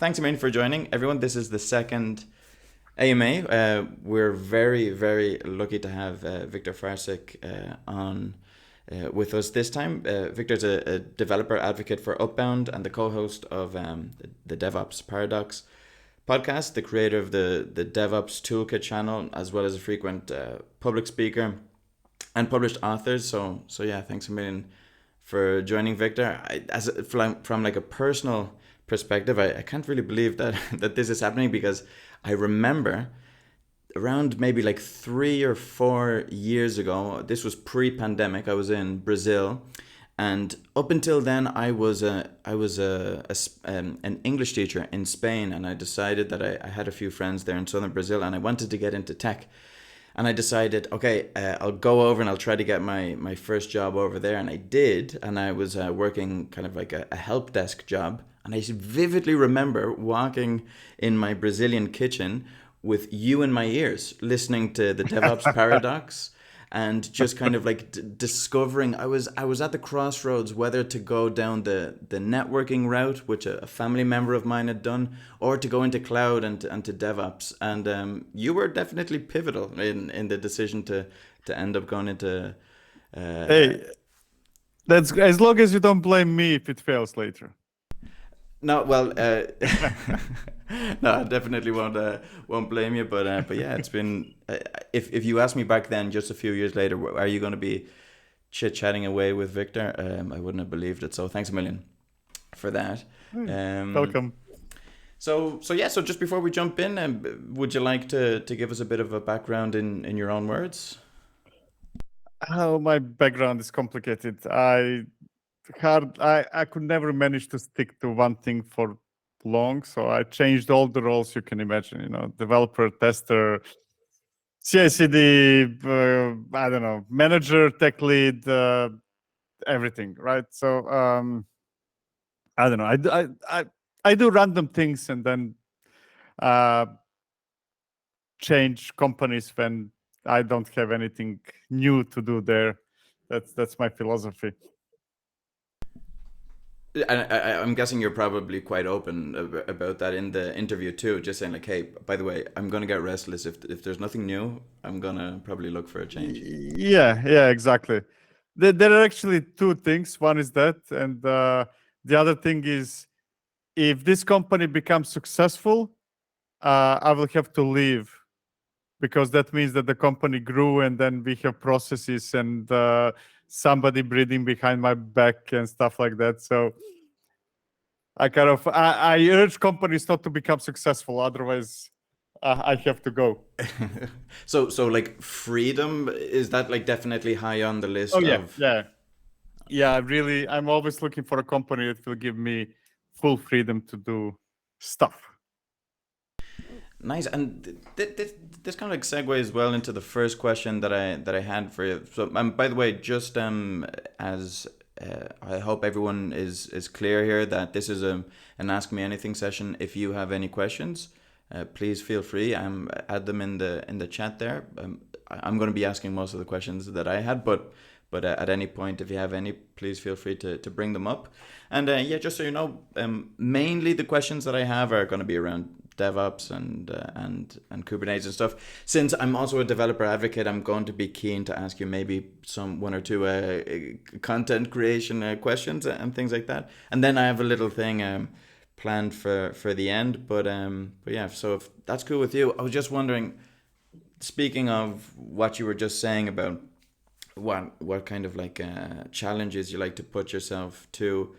Thanks, Amin, for joining. Everyone, this is the second AMA. We're very, very lucky to have Viktor Farcic on with us this time. Viktor's a developer advocate for Upbound and the co-host of the DevOps Paradox podcast, the creator of the DevOps Toolkit channel, as well as a frequent public speaker and published authors. So yeah, thanks a million for joining, Viktor. From like a personal perspective, I can't really believe that that this is happening, because I remember around maybe like 3 or 4 years ago, this was pre-pandemic, I was in Brazil, and up until then I was an English teacher in Spain, and I decided that I had a few friends there in southern Brazil, and I wanted to get into tech. And I decided, okay, I'll go over and I'll try to get my first job over there. And I did. And I was working kind of like a help desk job. And I vividly remember walking in my Brazilian kitchen with you in my ears, listening to the DevOps Paradox, and just kind of like discovering. I was at the crossroads whether to go down the networking route, which a family member of mine had done, or to go into cloud and to DevOps. And you were definitely pivotal in the decision to end up going into. Hey, that's as long as you don't blame me if it fails later. No, well, no, I definitely won't blame you. But yeah, it's been. If you asked me back then, just a few years later, are you going to be chit-chatting away with Viktor? I wouldn't have believed it. So thanks a million for that. Welcome. So yeah. So just before we jump in, would you like to give us a bit of a background in your own words? Oh, my background is complicated. I could never manage to stick to one thing for long, so I changed all the roles you can imagine. Developer, tester, CI/CD, I don't know, manager, tech lead, everything, right? So I don't know. I do random things and then change companies when I don't have anything new to do there. That's my philosophy. I'm guessing you're probably quite open about that in the interview too, just saying like, hey, by the way, I'm going to get restless if there's nothing new. I'm going to probably look for a change. Yeah, exactly. There are actually two things. One is that, and the other thing is, if this company becomes successful, I will have to leave, because that means that the company grew, and then we have processes and somebody breathing behind my back and stuff like that. So I urge companies not to become successful, otherwise I have to go. So like freedom, is that like definitely high on the list? Oh yeah. Really, I'm always looking for a company that will give me full freedom to do stuff. Nice. And this kind of like segues well into the first question that I had for you. So by the way, just as I hope everyone is clear here that this is an Ask Me Anything session. If you have any questions, please feel free. Add them in the chat there. I'm going to be asking most of the questions that I had, but at any point, if you have any, please feel free to bring them up. And yeah, just so you know, mainly the questions that I have are going to be around DevOps and Kubernetes and stuff. Since I'm also a developer advocate, I'm going to be keen to ask you maybe one or two content creation questions and things like that. And then I have a little thing planned for the end. But yeah, so if that's cool with you, I was just wondering, speaking of what you were just saying about what kind of like challenges you like to put yourself to,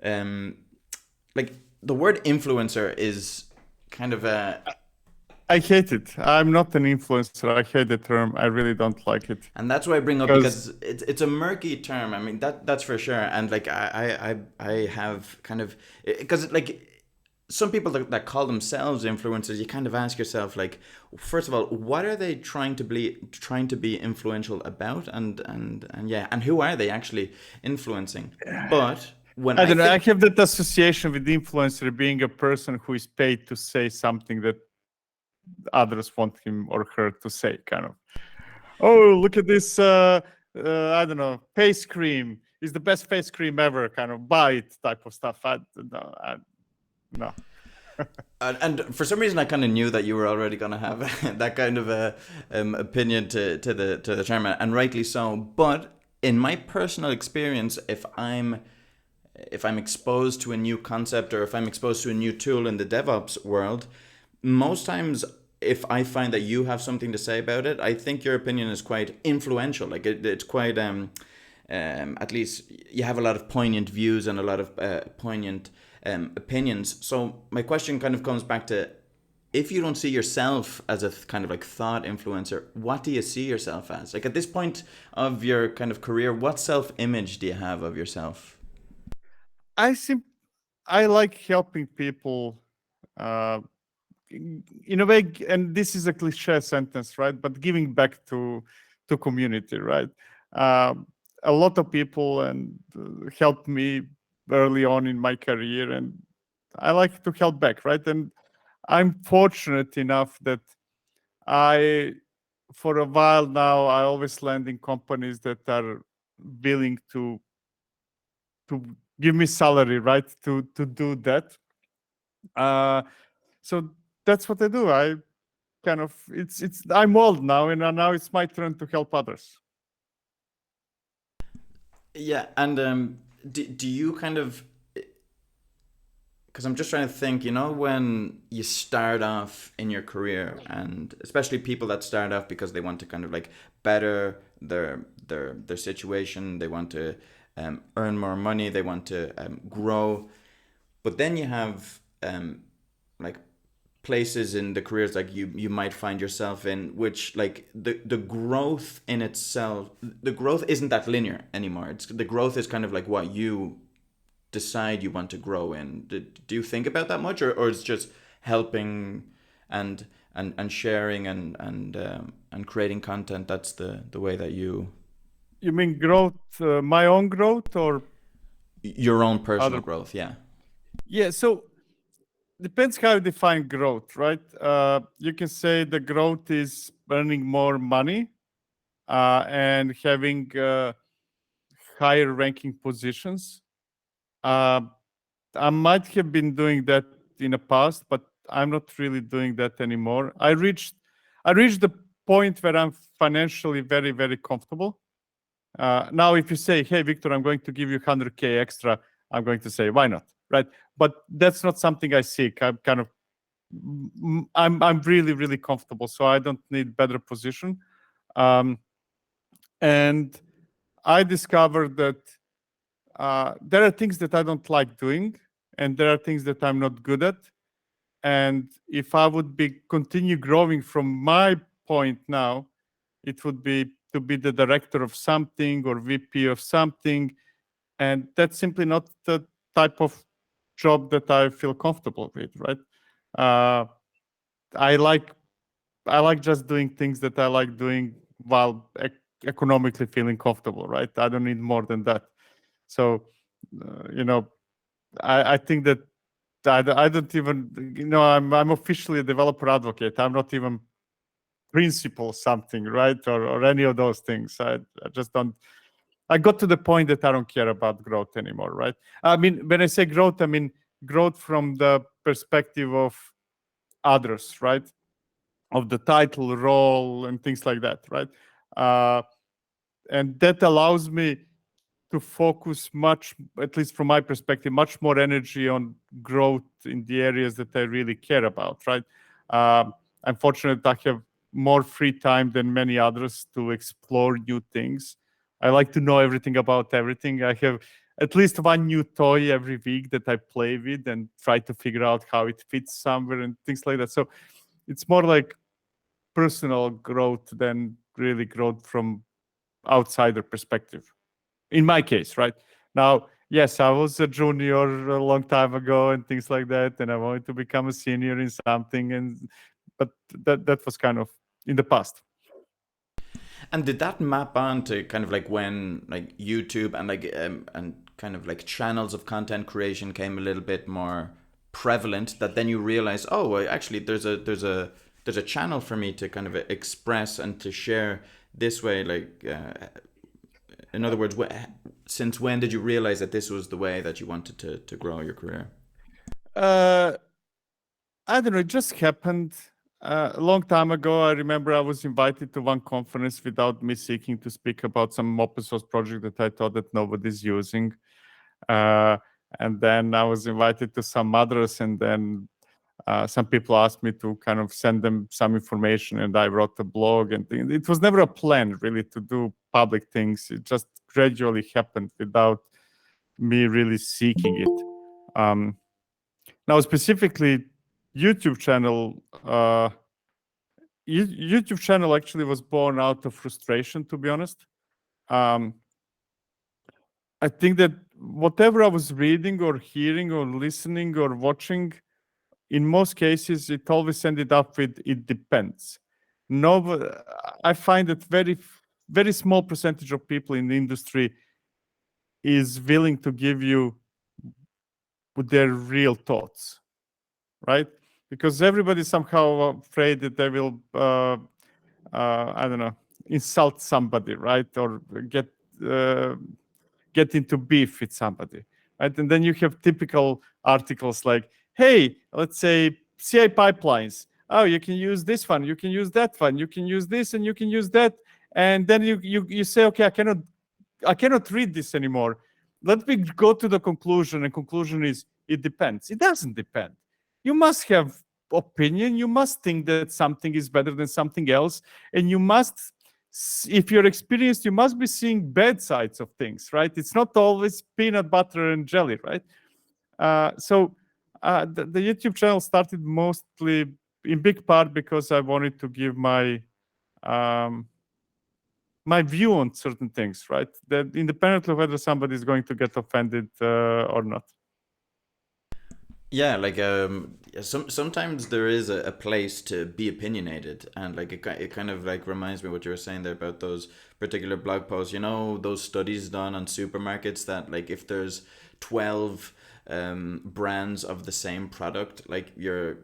like the word influencer is kind of I hate it. I'm not an influencer. I hate the term. I really don't like it. And that's why I bring up, because it's a murky term. I mean, that's for sure. And like I have kind of, because like some people that call themselves influencers, you kind of ask yourself, like, first of all, what are they trying to be influential about, and yeah, and who are they actually influencing? But when I don't know, I have that association with influencer being a person who is paid to say something that others want him or her to say, kind of. Oh, look at this! I don't know, face cream is the best face cream ever. Kind of buy it type of stuff. No. And for some reason, I kind of knew that you were already going to have that kind of a opinion to the term, and rightly so. But in my personal experience, if I'm exposed to a new concept or if I'm exposed to a new tool in the DevOps world, most times if I find that you have something to say about it, I think your opinion is quite influential. Like it's quite at least you have a lot of poignant views and a lot of poignant opinions. So my question kind of comes back to, if you don't see yourself as a kind of like thought influencer, what do you see yourself as? Like at this point of your kind of career, what self-image do you have of yourself? I sim- I like helping people, uh, in a way, and this is a cliche sentence, right? But giving back to community, right? Um, a lot of people and helped me early on in my career, and I like to help back, right? And I'm fortunate enough that I, for a while now, I always land in companies that are willing to give me salary, right? To do that. Uh, so that's what I do. I kind of it's I'm old now, and now it's my turn to help others. Yeah, and do you kind of, because I'm just trying to think, when you start off in your career, and especially people that start off because they want to kind of like better their situation, they want to earn more money, they want to grow, but then you have like places in the careers like you might find yourself in, which like the growth in itself, the growth isn't that linear anymore. It's the growth is kind of like what you decide you want to grow in. Do you think about that much, or it's just helping and and sharing and creating content? That's the way that You mean growth, my own growth, or your own personal other? growth? Yeah. Yeah. So depends how you define growth, right? You can say the growth is earning more money and having higher ranking positions. Uh, I might have been doing that in the past, but I'm not really doing that anymore. I reached the point where I'm financially very, very comfortable. Now, if you say, "Hey, Victor, I'm going to give you 100K extra," I'm going to say, "Why not?" Right? But that's not something I seek. I'm kind of, I'm really, really comfortable, so I don't need better position. Um, and I discovered that there are things that I don't like doing, and there are things that I'm not good at. And if I would be continue growing from my point now, it would be to be the director of something or VP of something, and that's simply not the type of job that I feel comfortable with. Right? Uh, I like I like just doing things that I like doing while economically feeling comfortable. Right? I don't need more than that. So, uh, you know, I think that I don't even, I'm officially a developer advocate. I'm not even principal something, right? Or any of those things. I just don't. I got to the point that I don't care about growth anymore, right? I mean, when I say growth, I mean growth from the perspective of others, right? Of the title, role, and things like that, right? Uh, and that allows me to focus much, at least from my perspective, much more energy on growth in the areas that I really care about, right? I'm fortunate I have more free time than many others to explore new things. I like to know everything about everything. I have at least one new toy every week that I play with and try to figure out how it fits somewhere and things like that. So it's more like personal growth than really growth from outsider perspective in my case, right? Now, yes, I was a junior a long time ago and things like that, and I wanted to become a senior in something, and but that was kind of in the past. And did that map on to kind of like when like YouTube and like and kind of like channels of content creation came a little bit more prevalent, that then you realize, oh, well, actually there's a channel for me to kind of express and to share this way, like in other words, since when did you realize that this was the way that you wanted to grow your career? Uh, I don't know. It just happened a long time ago. I remember I was invited to one conference without me seeking to speak about some open source project that I thought that nobody's using. And then I was invited to some others, and then some people asked me to kind of send them some information, and I wrote a blog. And it was never a plan really to do public things. It just gradually happened without me really seeking it. Now, specifically, YouTube channel. YouTube channel actually was born out of frustration, to be honest. I think that whatever I was reading or hearing or listening or watching, in most cases, it always ended up with "it depends." No, I find that very small percentage of people in the industry is willing to give you their real thoughts, right? Because everybody's somehow afraid that they will, I don't know, insult somebody, right? Or get into beef with somebody, right? And then you have typical articles like, hey, let's say CI pipelines. Oh, you can use this one, you can use that one, you can use this, and you can use that. And then you say, okay, I cannot read this anymore. Let me go to the conclusion, and conclusion is it depends. It doesn't depend. You must have opinion. You must think that something is better than something else, and you must, if you're experienced, you must be seeing bad sides of things, right? It's not always peanut butter and jelly, right? So the YouTube channel started mostly in big part because I wanted to give my my view on certain things, right? That independently of whether somebody is going to get offended or not. Yeah, like sometimes there is a place to be opinionated, and like it kind of like reminds me what you were saying there about those particular blog posts. You know, those studies done on supermarkets that like if there's 12 brands of the same product, like you're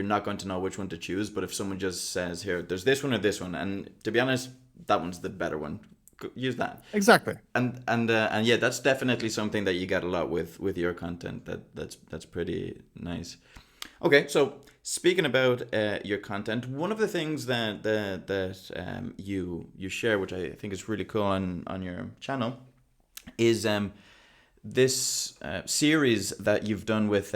not going to know which one to choose. But if someone just says here, there's this one or this one, and to be honest, that one's the better one. Use that. Exactly. And yeah, that's definitely something that you get a lot with your content. That's pretty nice. Okay, so speaking about your content, one of the things that you share, which I think is really cool on your channel, is this series that you've done with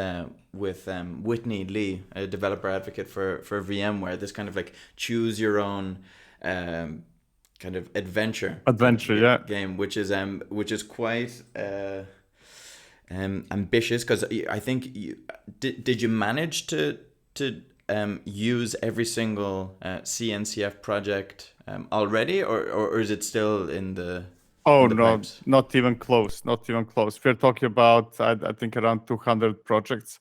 Whitney Lee, a developer advocate for VMware. This kind of like choose your own kind of adventure game, which is quite ambitious, because I think did you manage to use every single CNCF project already, or is it still in the no, pipes? not even close. Not even close. We're talking about I think around 200 projects,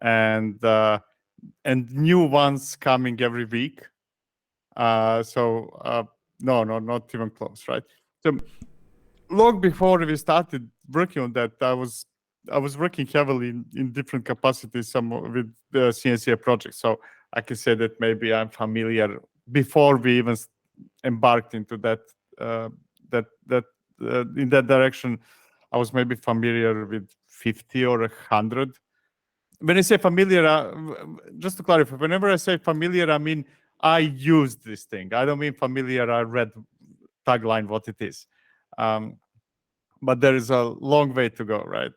and new ones coming every week. So no, not even close, right? So long before we started working on that, I was working heavily in different capacities, some with the CNCF project. So I can say that maybe I'm familiar before we even embarked into that in that direction. I was maybe familiar with 50 or 100. When I say familiar, just to clarify, whenever I say familiar, I mean I used this thing. I don't mean familiar. I read tagline what it is. But there is a long way to go, right?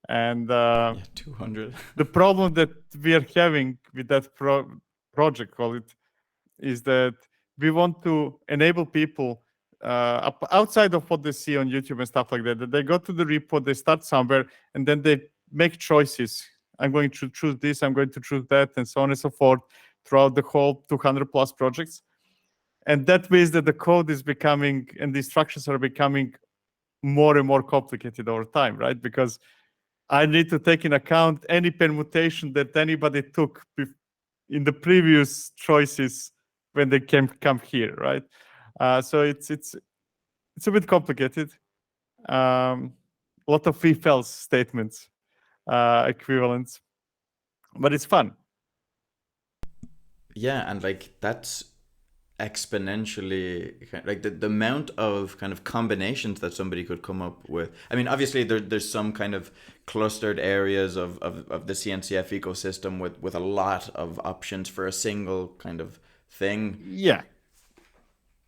And Yeah, 200. the problem that we are having with that project, call it, is that we want to enable people outside of what they see on YouTube and stuff like that they go to the repo, they start somewhere, and then they make choices. I'm going to choose this, I'm going to choose that, and so on and so forth throughout the whole 200 plus projects. And that means that the code is becoming, and the instructions are becoming more and more complicated over time, right? Because I need to take in account any permutation that anybody took in the previous choices when they come here, right? So it's a bit complicated. A lot of if else statements, equivalents, but it's fun. Yeah, and like that's exponentially, like the amount of kind of combinations that somebody could come up with. I mean, obviously there's some kind of clustered areas of the CNCF ecosystem with a lot of options for a single kind of thing. Yeah.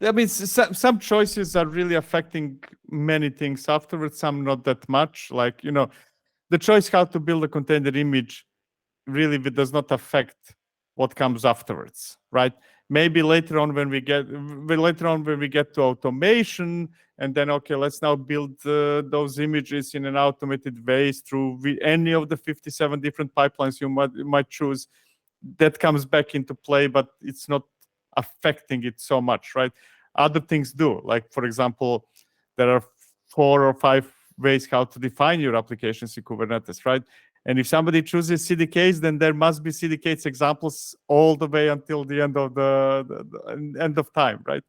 I mean, some choices are really affecting many things afterwards, some not that much. Like, the choice how to build a container image really does not affect what comes afterwards, right? Maybe later on when we get to automation, and then okay, let's now build those images in an automated way through any of the 57 different pipelines you might choose. That comes back into play, but it's not affecting it so much, right? Other things do, like for example, there are 4 or 5 ways how to define your applications in Kubernetes, right? And if somebody chooses CDKs, then there must be CDKs examples all the way until the end of the end of time, right?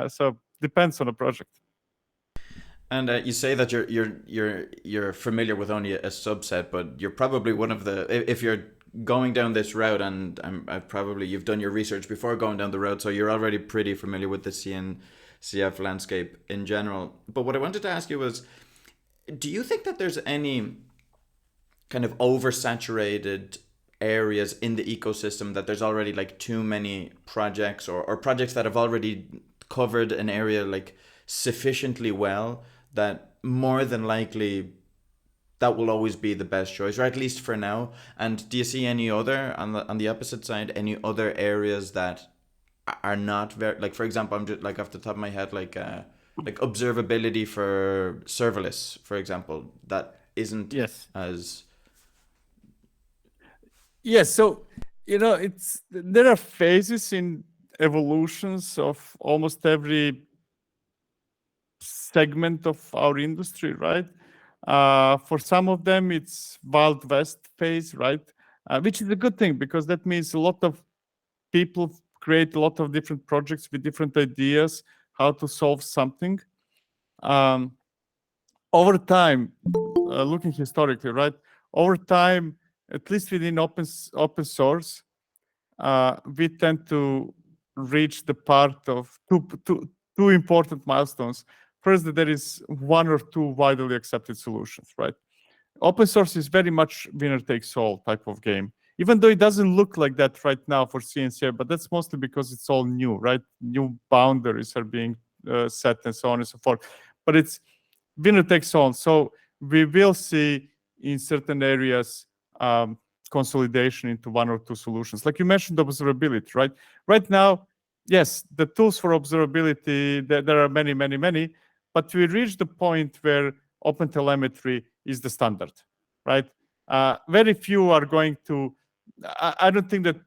So depends on the project. And you say that you're familiar with only a subset, but you're probably one of the, if you're going down this route, and you've done your research before going down the road, so you're already pretty familiar with the CNCF landscape in general. But what I wanted to ask you was, do you think that there's any kind of oversaturated areas in the ecosystem, that there's already like too many projects or projects that have already covered an area like sufficiently well, that more than likely that will always be the best choice, or at least for now? And do you see any other, on the opposite side, any other areas that are not very, like, for example, I'm just like off the top of my head, like observability for serverless, for example, that isn't Yes. as... Yes, so there are phases in evolutions of almost every segment of our industry, right? For some of them, it's Wild West phase, right? Which is a good thing, because that means a lot of people create a lot of different projects with different ideas how to solve something. Over time, looking historically, right? Over time, at least within open source, we tend to reach the part of two important milestones. First, that there is 1 or 2 widely accepted solutions, right? Open source is very much winner takes all type of game, even though it doesn't look like that right now for CNCF, but that's mostly because it's all new, right? New boundaries are being set and so on and so forth. But it's winner takes all. So we will see in certain areas consolidation into 1 or 2 solutions. Like you mentioned, observability, right? Right now, yes, the tools for observability, there are many, many, many, but we reach the point where OpenTelemetry is the standard, right? Very few are going to, I don't think that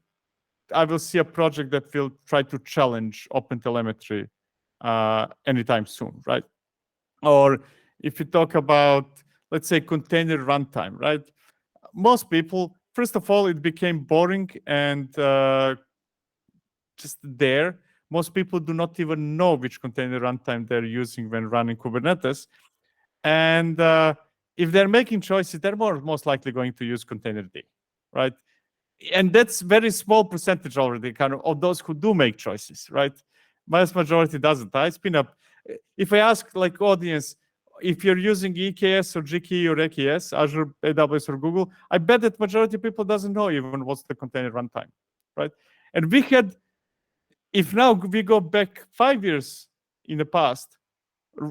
I will see a project that will try to challenge OpenTelemetry anytime soon, right? Or if you talk about, let's say, container runtime, right? Most people, first of all, it became boring and just there. Most people do not even know which container runtime they're using when running Kubernetes. And if they're making choices, they're most likely going to use containerd, right? And that's very small percentage already, kind of those who do make choices, right? Vast majority doesn't. If I ask like audience, if you're using EKS or GKE or AKS, Azure, AWS, or Google, I bet that majority of people doesn't know even what's the container runtime, right? And if now we go back 5 years in the past,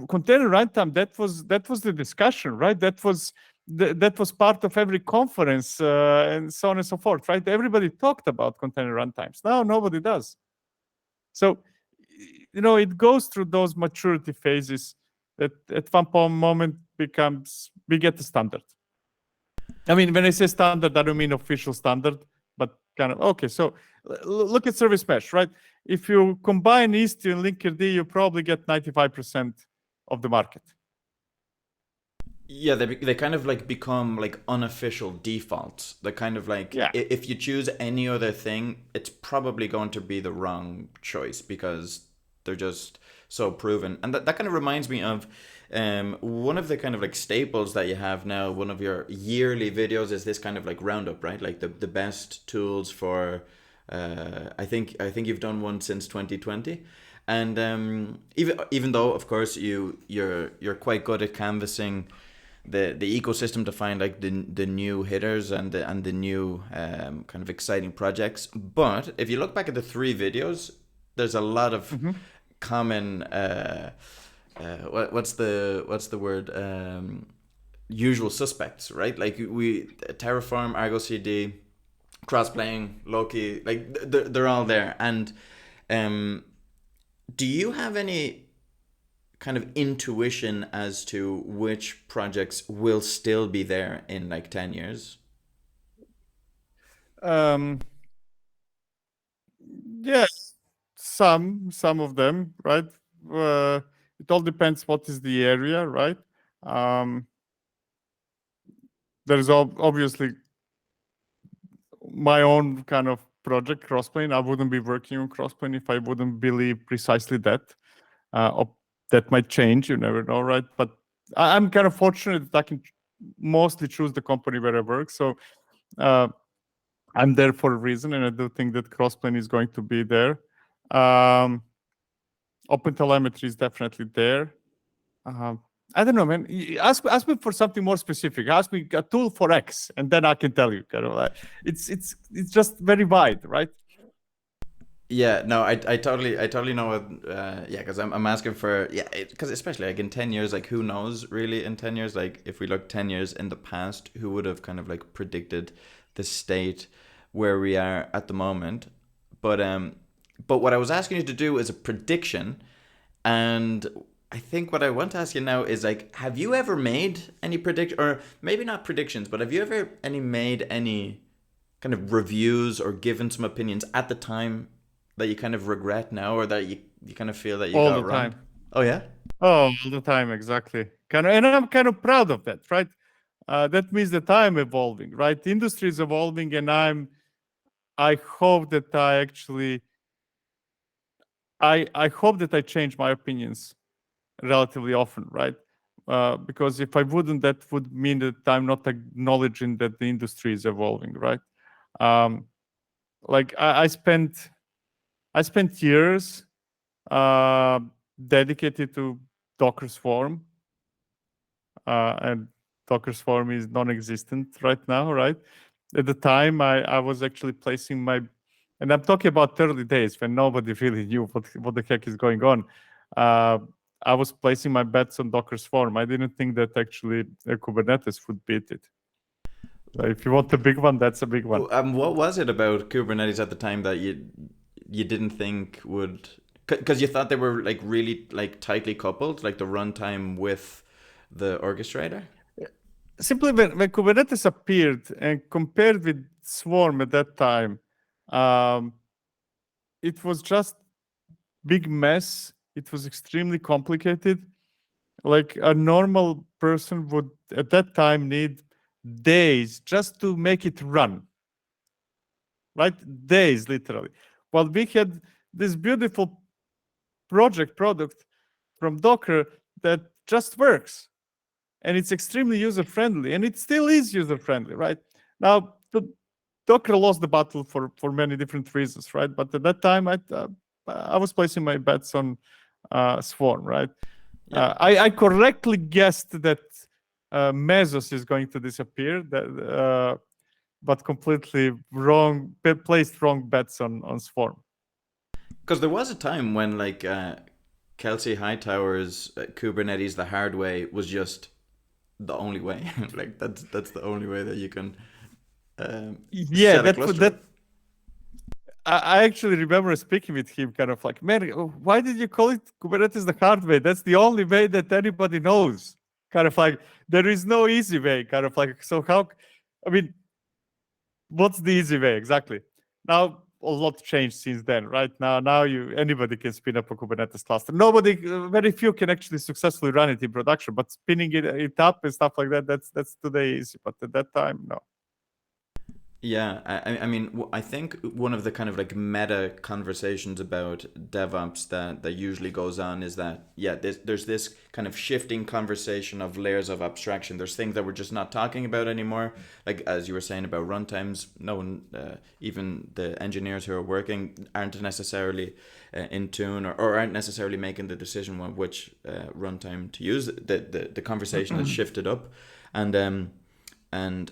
container runtime, that was the discussion, right? That was part of every conference and so on and so forth, right? Everybody talked about container runtimes. Now nobody does. So, it goes through those maturity phases that at one moment we get the standard. I mean, when I say standard, I don't mean official standard, but kind of, okay, so look at service mesh, right? If you combine Istio and Linkerd, you probably get 95% of the market. Yeah, they kind of like become like unofficial defaults. They're kind of like, Yeah. if you choose any other thing, it's probably going to be the wrong choice, because they're just so proven. And that kind of reminds me of one of the kind of like staples that you have now. One of your yearly videos is this kind of like roundup, right? Like the best tools for I think you've done one since 2020, and even though of course you're quite good at canvassing the ecosystem to find like the new hitters and the new kind of exciting projects. But if you look back at the 3 videos, there's a lot of common what's the word, usual suspects, right? Like we Terraform, Argo CD, cross-playing, Loki, like they're all there. And do you have any kind of intuition as to which projects will still be there in like 10 years? Yes, some of them, right? It all depends what is the area, right? There's obviously my own kind of project, Crossplane. I wouldn't be working on Crossplane if I wouldn't believe precisely that. That might change, you never know, right? But I'm kind of fortunate that I can mostly choose the company where I work. So I'm there for a reason, and I do think that Crossplane is going to be there. OpenTelemetry is definitely there. I don't know, man. Ask me for something more specific. Ask me a tool for X, and then I can tell you. Kind of like, it's just very wide, right? Yeah, no, I totally know what, yeah, because I'm asking for, yeah, because especially like in 10 years, like who knows really in 10 years, like if we look 10 years in the past, who would have kind of like predicted the state where we are at the moment? But what I was asking you to do is a prediction, and I think what I want to ask you now is like, have you ever made any predict, or maybe not predictions, but have you ever made any kind of reviews or given some opinions at the time that you kind of regret now, or that you kind of feel that you All got the wrong? time. Oh yeah. Oh, all the time, exactly. And I'm kind of proud of that, right? That means that I'm evolving, right? The industry is evolving, and I hope that I hope that I change my opinions relatively often, right? Because if I wouldn't, that would mean that I'm not acknowledging that the industry is evolving, right? Like I spent years dedicated to Docker Swarm, and Docker Swarm is non-existent right now, right? At the time, I was actually placing my, and I'm talking about early days when nobody really knew what the heck is going on. I was placing my bets on Docker Swarm. I didn't think that actually Kubernetes would beat it. If you want a big one, that's a big one. What was it about Kubernetes at the time that you didn't think would? Because you thought they were like really like tightly coupled, like the runtime with the orchestrator. Simply when Kubernetes appeared and compared with Swarm at that time, it was just big mess. It was extremely complicated. Like a normal person would at that time need days just to make it run. Right? Days, literally. While we had this beautiful product from Docker that just works. And it's extremely user-friendly. And it still is user-friendly, right? Now, Docker lost the battle for many different reasons, right? But at that time, I was placing my bets on Swarm, right? Yeah. I correctly guessed that Mesos is going to disappear, but completely wrong, placed wrong bets on Swarm. Because there was a time when like Kelsey Hightower's Kubernetes the hard way was just the only way. Like that's the only way that you can yeah, set a cluster. that I actually remember speaking with him, kind of like, man, why did you call it Kubernetes the hard way? That's the only way that anybody knows. Kind of like, there is no easy way. Kind of like, so how? I mean, what's the easy way exactly? Now a lot changed since then, right? Now anybody can spin up a Kubernetes cluster. Nobody, very few can actually successfully run it in production, but spinning it up and stuff like that, that's today easy. But at that time, no. Yeah, I mean, I think one of the kind of like meta conversations about DevOps that usually goes on is that, yeah, there's this kind of shifting conversation of layers of abstraction. There's things that we're just not talking about anymore. Like, as you were saying about runtimes, no one, even the engineers who are working, aren't necessarily in tune, or aren't necessarily making the decision on which runtime to use. The conversation has shifted up. And, and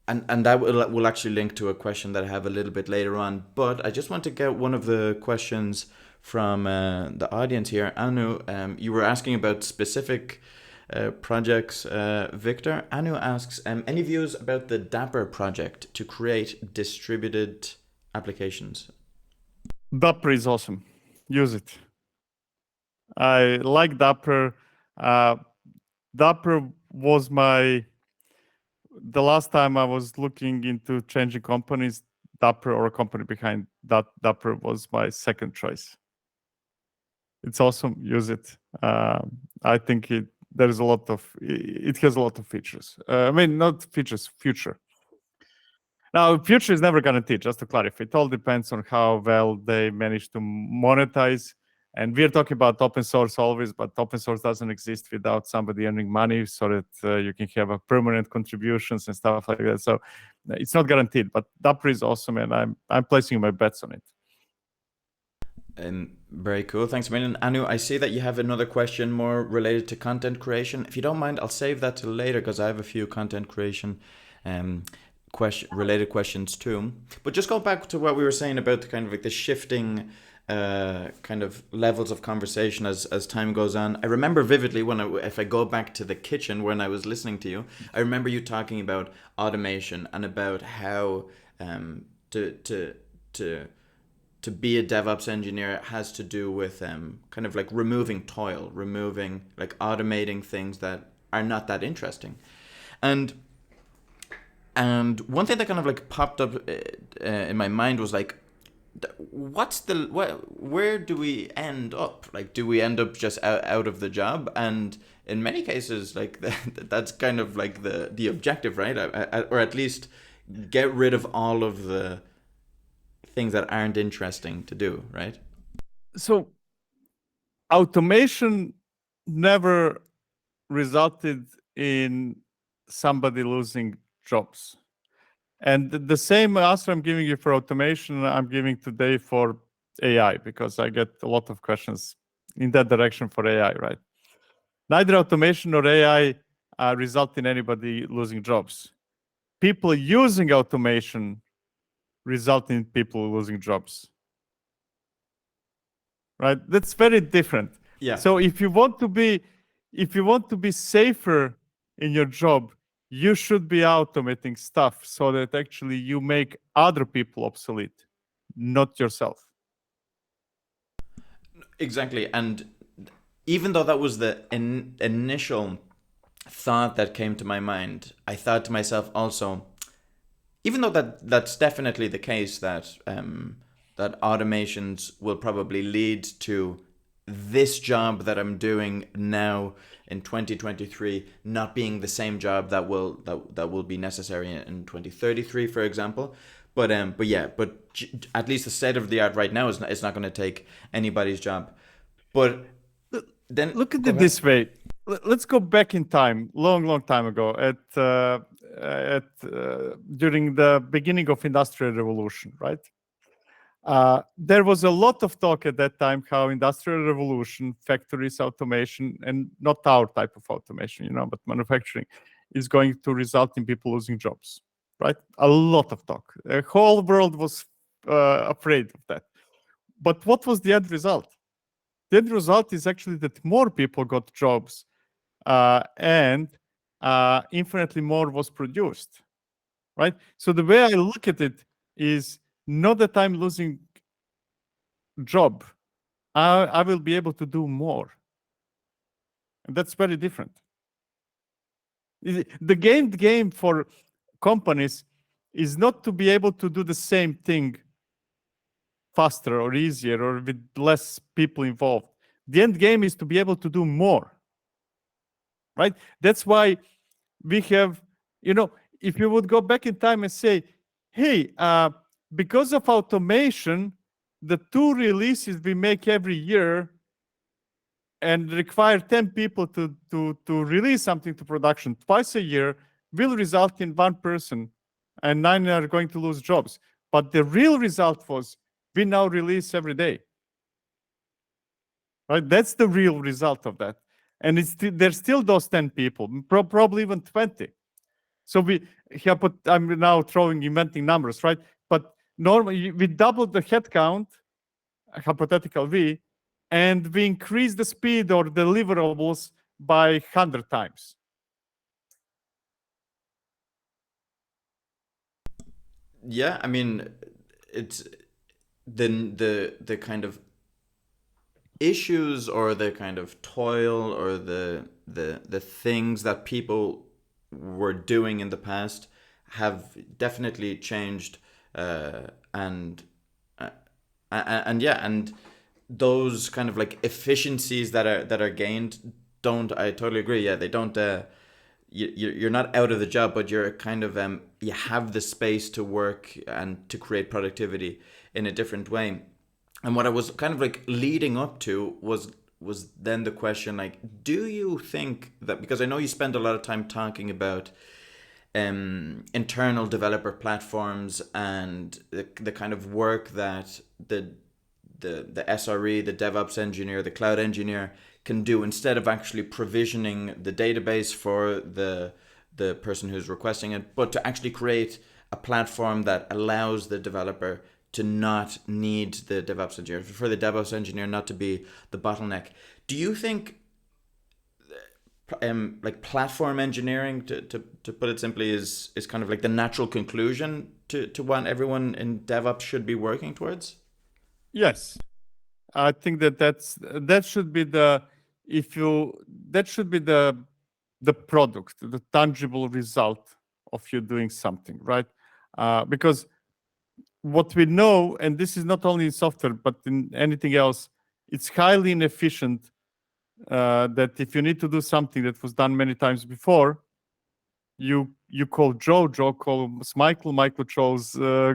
and that will actually link to a question that I have a little bit later on. But I just want to get one of the questions from the audience here. Anu, you were asking about specific projects. Victor, Anu asks, any views about the DAPR project to create distributed applications? DAPR is awesome. Use it. I like DAPR. DAPR was the last time I was looking into changing companies, DAPR or a company behind that DAPR was my second choice. It's awesome. Use it. I think it has a lot of features. I mean, not features, future. Now, future is never guaranteed, just to clarify. It all depends on how well they manage to monetize. And we're talking about open source always, but open source doesn't exist without somebody earning money so that you can have a permanent contributions and stuff like that. So it's not guaranteed, but DAPR is awesome, and I'm placing my bets on it. Very cool. Thanks a million. Anu, I see that you have another question more related to content creation. If you don't mind, I'll save that till later because I have a few content creation related questions too. But just go back to what we were saying about the kind of like the shifting kind of levels of conversation as time goes on. I remember vividly if I go back to the kitchen when I was listening to you, I remember you talking about automation and about how to be a DevOps engineer has to do with kind of like removing toil, removing like automating things that are not that interesting. And one thing that kind of like popped up in my mind was like, where do we end up? Like, do we end up just out of the job? And in many cases, like that's kind of like the objective, right? Or at least get rid of all of the things that aren't interesting to do, right? So automation never resulted in somebody losing jobs. And the same answer I'm giving you for automation, I'm giving today for AI, because I get a lot of questions in that direction for AI, right? Neither automation nor AI result in anybody losing jobs. People using automation result in people losing jobs, right? That's very different. Yeah. So if you want to be safer in your job, you should be automating stuff so that actually you make other people obsolete, not yourself. Exactly. And even though that was the initial thought that came to my mind, I thought to myself also, even though that's definitely the case, that that automations will probably lead to this job that I'm doing now in 2023 not being the same job that will be necessary in 2033, for example. But at least the state of the art right now is not going to take anybody's job. But then look at it this way. Let's go back in time, long time ago, during the beginning of Industrial Revolution, right? There was a lot of talk at that time how Industrial Revolution, factories, automation, and not our type of automation, but manufacturing, is going to result in people losing jobs, right? A lot of talk. The whole world was afraid of that. But what was the end result? The end result is actually that more people got jobs and infinitely more was produced, right? So the way I look at it is not that I'm losing job. I will be able to do more. And that's very different. The game for companies is not to be able to do the same thing faster or easier or with less people involved. The end game is to be able to do more, right? That's why we have, if you would go back in time and say, hey, because of automation, the 2 releases we make every year and require 10 people to release something to production twice a year will result in 1 person, and 9 are going to lose jobs. But the real result was we now release every day. Right? That's the real result of that. And there's still those 10 people, probably even 20. So I'm now inventing numbers, right? But normally we doubled the headcount, hypothetical V, and we increase the speed or deliverables by 100 times. Yeah, I mean, it's the kind of issues or the kind of toil or the things that people were doing in the past have definitely changed, and yeah, and those kind of like efficiencies that are gained don't, I totally agree, yeah, they don't, you're not out of the job, but you're kind of you have the space to work and to create productivity in a different way. And what I was kind of like leading up to was then the question, like, do you think that, because I know you spend a lot of time talking about internal developer platforms and the kind of work that the SRE, the DevOps engineer, the cloud engineer can do, instead of actually provisioning the database for the person who's requesting it, but to actually create a platform that allows the developer to not need the DevOps engineer, for the DevOps engineer not to be the bottleneck. Do you think like platform engineering, to put it simply, is kind of like the natural conclusion to what everyone in DevOps should be working towards? Yes, I think that should be the the product, the tangible result of you doing something, right? Because what we know, and this is not only in software but in anything else, it's highly inefficient. That if you need to do something that was done many times before, you call Joe calls Michael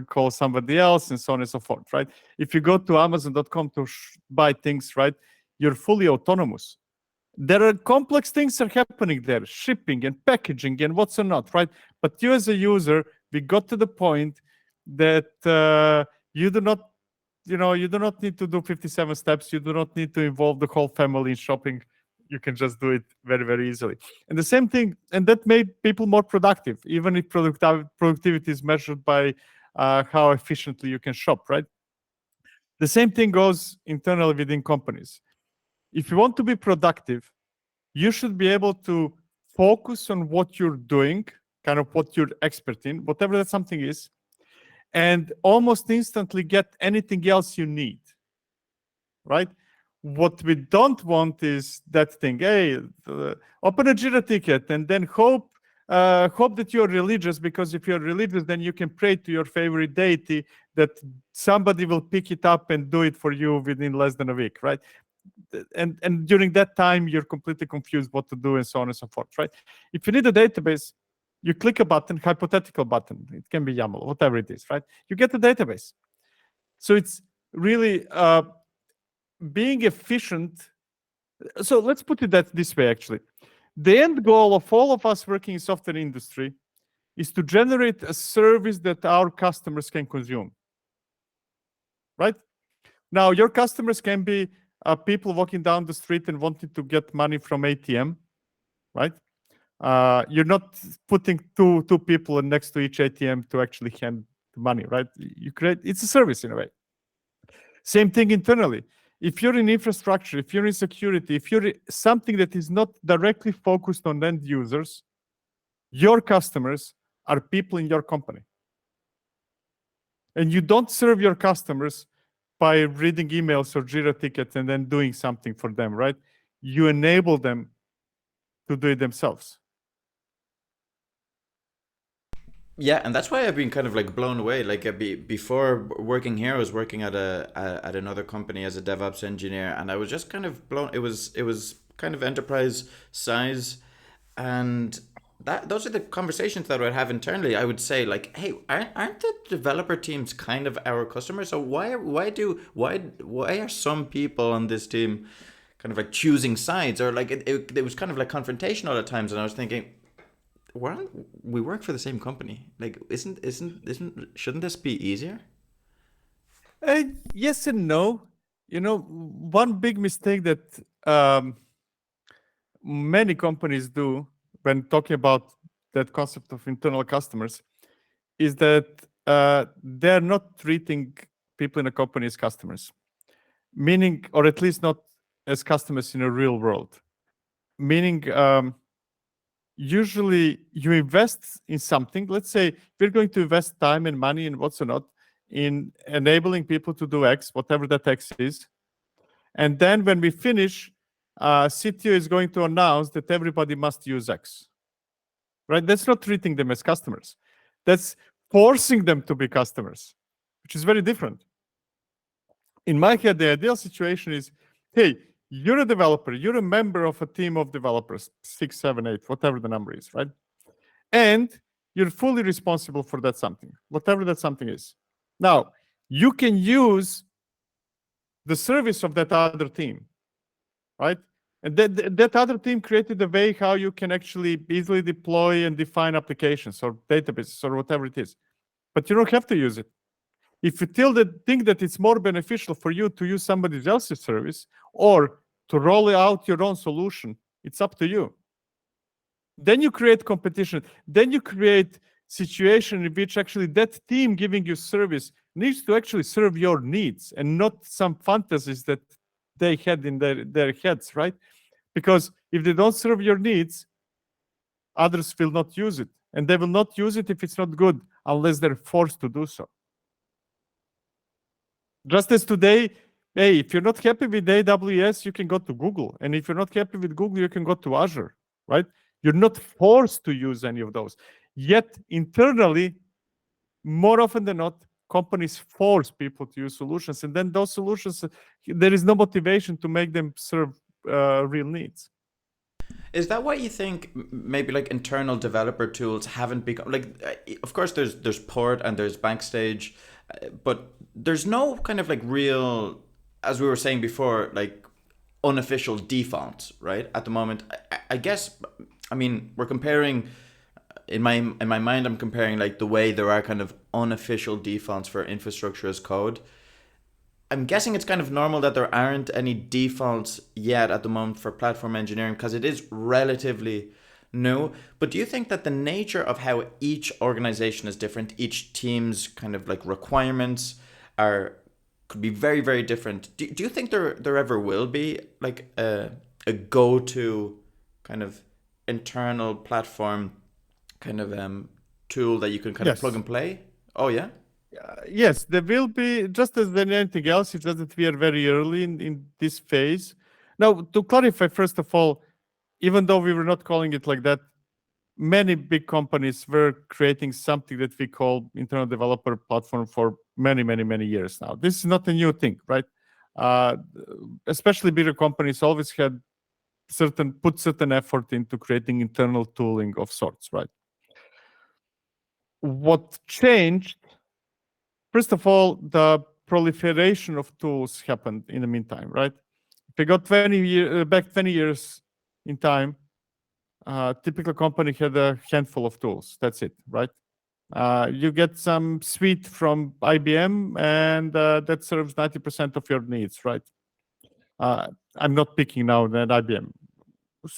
calls somebody else, and so on and so forth, right? If you go to Amazon.com to buy things, right, you're fully autonomous. There are complex things are happening there, shipping and packaging and what's not, right? But you as a user, we got to the point that you do not need to do 57 steps. You do not need to involve the whole family in shopping. You can just do it very, very easily. And the same thing, and that made people more productive, even if productivity is measured by how efficiently you can shop, right? The same thing goes internally within companies. If you want to be productive, you should be able to focus on what you're doing, kind of what you're expert in, whatever that something is, and almost instantly get anything else you need, right? What we don't want is that thing, hey, open a Jira ticket and then hope that you're religious, because if you're religious, then you can pray to your favorite deity that somebody will pick it up and do it for you within less than a week, right? And during that time, you're completely confused what to do and so on and so forth, right? If you need a database, you click a button, hypothetical button. It can be YAML, whatever it is, right? You get the database. So it's really being efficient. So let's put it this way, actually. The end goal of all of us working in software industry is to generate a service that our customers can consume, right? Now, your customers can be people walking down the street and wanting to get money from ATM, right? You're not putting two people next to each ATM to actually hand the money, right? It's a service in a way. Same thing internally. If you're in infrastructure, if you're in security, if you're something that is not directly focused on end users, your customers are people in your company. And you don't serve your customers by reading emails or Jira tickets and then doing something for them, right? You enable them to do it themselves. Yeah, and that's why I've been kind of like blown away. Like before working here, I was working at at another company as a DevOps engineer, and I was just kind of blown. It was kind of enterprise size, and those are the conversations that I would have internally. I would say like, hey, aren't the developer teams kind of our customers? So why are some people on this team kind of like choosing sides, or like it was kind of like confrontational at times, and I was thinking, we work for the same company. Like, shouldn't this be easier? Yes and no. One big mistake that many companies do when talking about that concept of internal customers is that they're not treating people in a company as customers, meaning, or at least not as customers in a real world. Meaning, usually you invest in something. Let's say we're going to invest time and money and what's not in enabling people to do X, whatever that X is. And then when we finish, CTO is going to announce that everybody must use X. Right? That's not treating them as customers. That's forcing them to be customers, which is very different. In my head, the ideal situation is, hey, you're a developer, you're a member of a team of developers, 6, 7, 8, whatever the number is, right? And you're fully responsible for that something, whatever that something is. Now, you can use the service of that other team, right? And that other team created a way how you can actually easily deploy and define applications or databases or whatever it is. But you don't have to use it. If you think that it's more beneficial for you to use somebody else's service or to roll out your own solution, it's up to you. Then you create competition. Then you create situation in which actually that team giving you service needs to actually serve your needs and not some fantasies that they had in their heads, right? Because if they don't serve your needs, others will not use it. And they will not use it if it's not good, unless they're forced to do so. Just as today, hey, if you're not happy with AWS, you can go to Google. And if you're not happy with Google, you can go to Azure, right? You're not forced to use any of those. Yet internally, more often than not, companies force people to use solutions. And then those solutions, there is no motivation to make them serve real needs. Is that why you think maybe like internal developer tools haven't become like? Of course, there's Port and there's Bankstage, but there's no kind of like real, as we were saying before, like unofficial defaults, right? At the moment, I guess. I mean, we're comparing. In my mind, I'm comparing like the way there are kind of unofficial defaults for infrastructure as code. I'm guessing it's kind of normal that there aren't any defaults yet at the moment for platform engineering because it is relatively new. But do you think that the nature of how each organization is different, each team's kind of like requirements could be very, very different? Do you think there ever will be like a go-to kind of internal platform kind of tool that you can kind of plug and play? Oh, yeah? Yes, there will be, just as in anything else, it's just that we are very early in this phase. Now, to clarify, first of all, even though we were not calling it like that, many big companies were creating something that we call internal developer platform for many, many, many years now. This is not a new thing, right? Especially bigger companies always had put certain effort into creating internal tooling of sorts, right? What changed, first of all, the proliferation of tools happened in the meantime, right? If we go back 20 years in time, typical company had a handful of tools. That's it, right? You get some suite from IBM, and that serves 90% of your needs, right? I'm not picking now that IBM.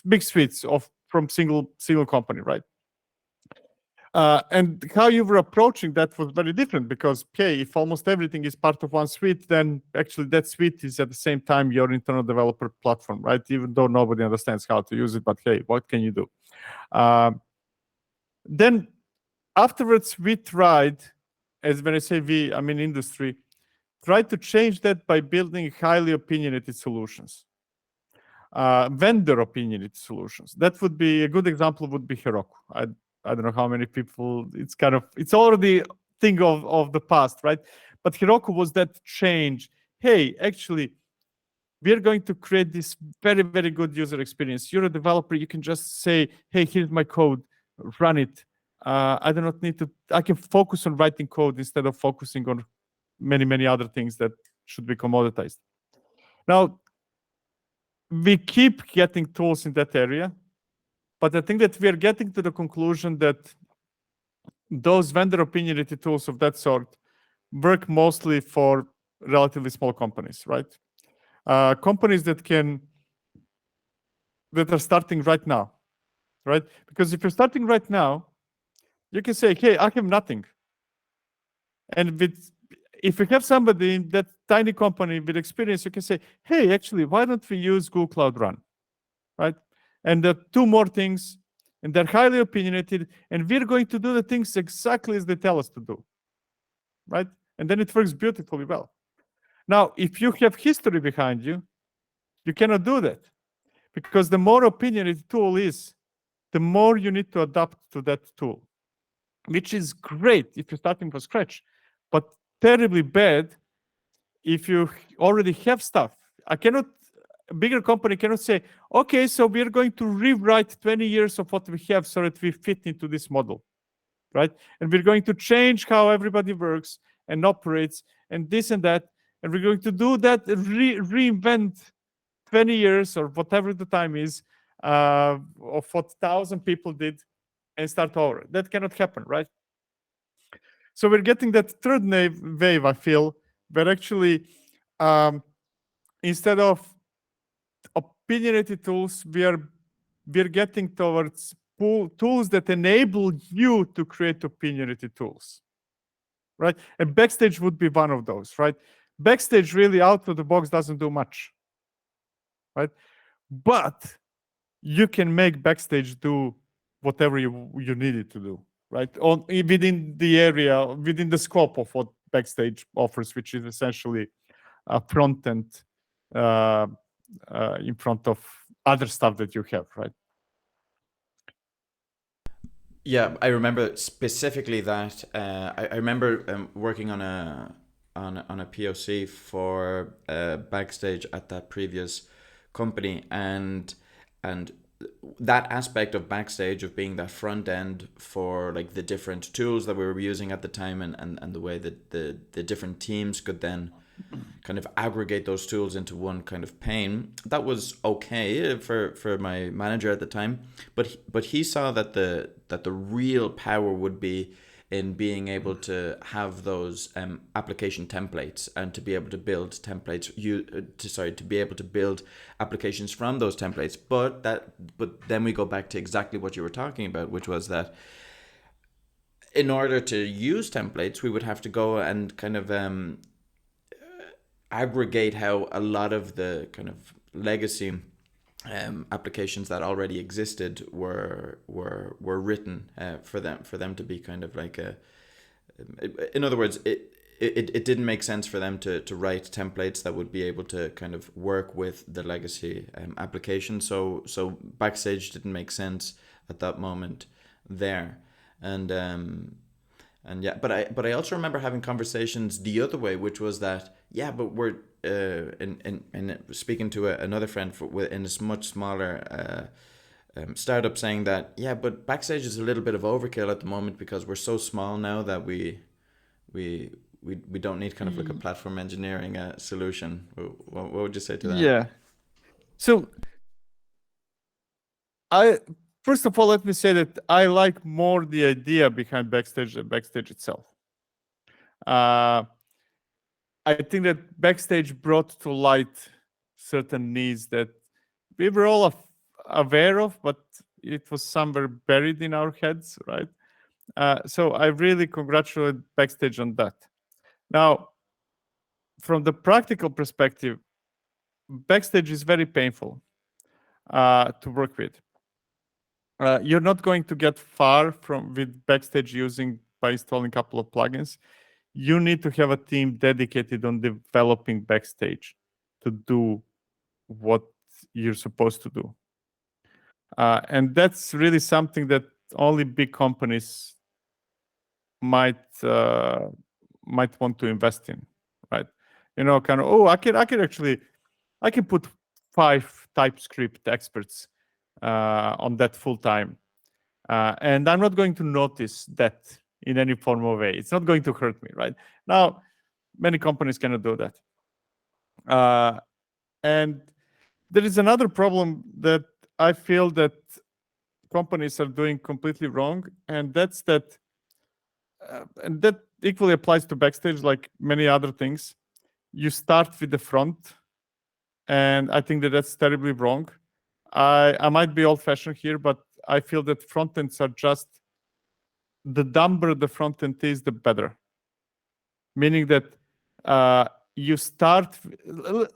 Big suites from single company, right? And how you were approaching that was very different because, okay, if almost everything is part of one suite, then actually that suite is at the same time your internal developer platform, right? Even though nobody understands how to use it, but hey, what can you do? Then afterwards, we tried, as when I say we, I mean industry, tried to change that by building highly opinionated solutions. Vendor opinionated solutions. That would be a good example. Would be Heroku. I don't know how many people. It's already thing of the past, right? But Heroku was that change. Hey, actually, we're going to create this very, very good user experience. You're a developer. You can just say, hey, here's my code. run it. I do not need to. I can focus on writing code instead of focusing on many other things that should be commoditized. Now, we keep getting tools in that area, but I think that we are getting to the conclusion that those vendor opinionated tools of that sort work mostly for relatively small companies, right? Companies that are starting right now, right? Because if you're starting right now, you can say, hey, I have nothing. And if you have somebody in that tiny company with experience, you can say, hey, actually, why don't we use Google Cloud Run, right? And the two more things, and they're highly opinionated, and we're going to do the things exactly as they tell us to do, right? And then it works beautifully well. Now, if you have history behind you, you cannot do that, because the more opinionated tool is, the more you need to adapt to that tool, which is great if you're starting from scratch, but terribly bad if you already have stuff. A bigger company cannot say, okay, so we're going to rewrite 20 years of what we have so that we fit into this model, right? And we're going to change how everybody works and operates and this and that. And we're going to do that, reinvent 20 years or whatever the time is of what 1,000 people did and start over. That cannot happen, right? So we're getting that third wave, I feel, where actually instead of opinionated tools, we're getting towards tools that enable you to create opinionated tools, right? And Backstage would be one of those, right? Backstage really out of the box doesn't do much, right? But you can make Backstage do whatever you need it to do, right? Within the area, within the scope of what Backstage offers, which is essentially a front end in front of other stuff that you have, right? Yeah, I remember specifically that. I remember working on a POC for Backstage at that previous company, and that aspect of Backstage of being that front end for like the different tools that we were using at the time, and the way that the different teams could then kind of aggregate those tools into one kind of pane. That was okay for my manager at the time, but he saw that the real power would be in being able to have those application templates and to be able to build templates. To be able to build applications from those templates. But then we go back to exactly what you were talking about, which was that in order to use templates, we would have to go and kind of aggregate how a lot of the kind of legacy applications that already existed were written for them to be kind of like in other words, it didn't make sense for them to write templates that would be able to kind of work with the legacy application. So Backstage didn't make sense at that moment there, and yeah, but I also remember having conversations the other way, which was that yeah, but we're in speaking to another friend in a much smaller startup, saying that yeah, but Backstage is a little bit of overkill at the moment because we're so small now that we don't need kind of like a platform engineering solution. What would you say to that? Yeah. So first of all, let me say that I like more the idea behind Backstage than Backstage itself. I think that Backstage brought to light certain needs that we were all aware of, but it was somewhere buried in our heads, right? So I really congratulate Backstage on that. Now, from the practical perspective, Backstage is very painful to work with. You're not going to get far with Backstage by installing a couple of plugins. You need to have a team dedicated on developing Backstage to do what you're supposed to do. And that's really something that only big companies might want to invest in, right? Kind of, I can put 5 TypeScript experts on that full time. And I'm not going to notice that in any form or way. It's not going to hurt me, right? Now, many companies cannot do that. And there is another problem that I feel that companies are doing completely wrong, and that's that, and that equally applies to backstage like many other things. You start with the front, and I think that that's terribly wrong. I might be old-fashioned here, but I feel that front ends are just, the dumber the front end is, the better. Meaning that you start,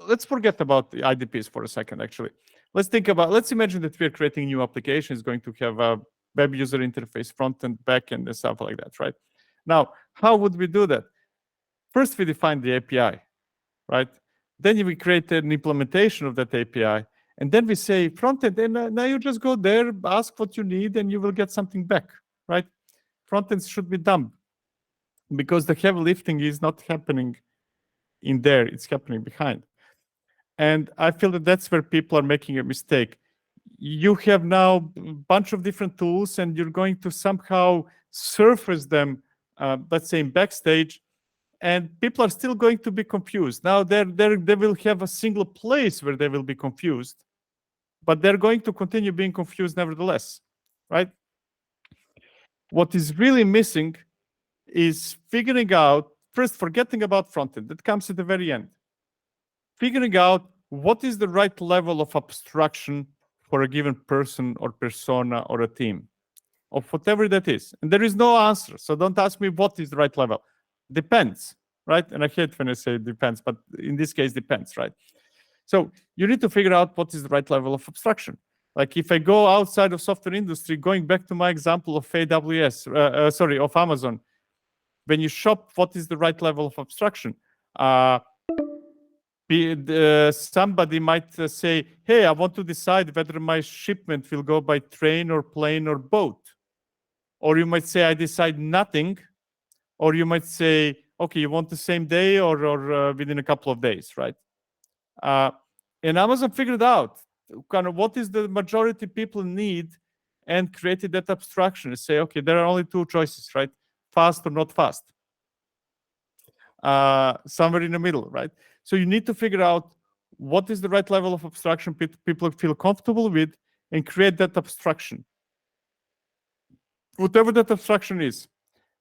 let's forget about the IDPs for a second, actually. Let's imagine that we're creating new applications going to have a web user interface, front end, back end, and stuff like that, right? Now, how would we do that? First, we define the API, right? Then we create an implementation of that API. And then we say front end, and now you just go there, ask what you need, and you will get something back, right? Front ends should be dumb because the heavy lifting is not happening in there, it's happening behind. And I feel that that's where people are making a mistake. You have now a bunch of different tools, and you're going to somehow surface them, let's say in backstage, and people are still going to be confused. Now they will have a single place where they will be confused, but they're going to continue being confused nevertheless, right? What is really missing is figuring out, first forgetting about frontend, that comes at the very end. Figuring out what is the right level of abstraction for a given person or persona or a team, of whatever that is. And there is no answer, so don't ask me what is the right level. Depends, right? And I hate when I say depends, but in this case, depends, right? So you need to figure out what is the right level of abstraction. Like if I go outside of software industry, going back to my example of of Amazon, when you shop, what is the right level of abstraction? Somebody might say, hey, I want to decide whether my shipment will go by train or plane or boat. Or you might say, I decide nothing. Or you might say, okay, you want the same day or within a couple of days, right? And Amazon figured out kind of what is the majority people need and created that abstraction and say, okay, there are only two choices, right? Fast or not fast. Somewhere in the middle, right? So you need to figure out what is the right level of abstraction people feel comfortable with and create that abstraction. Whatever that abstraction is.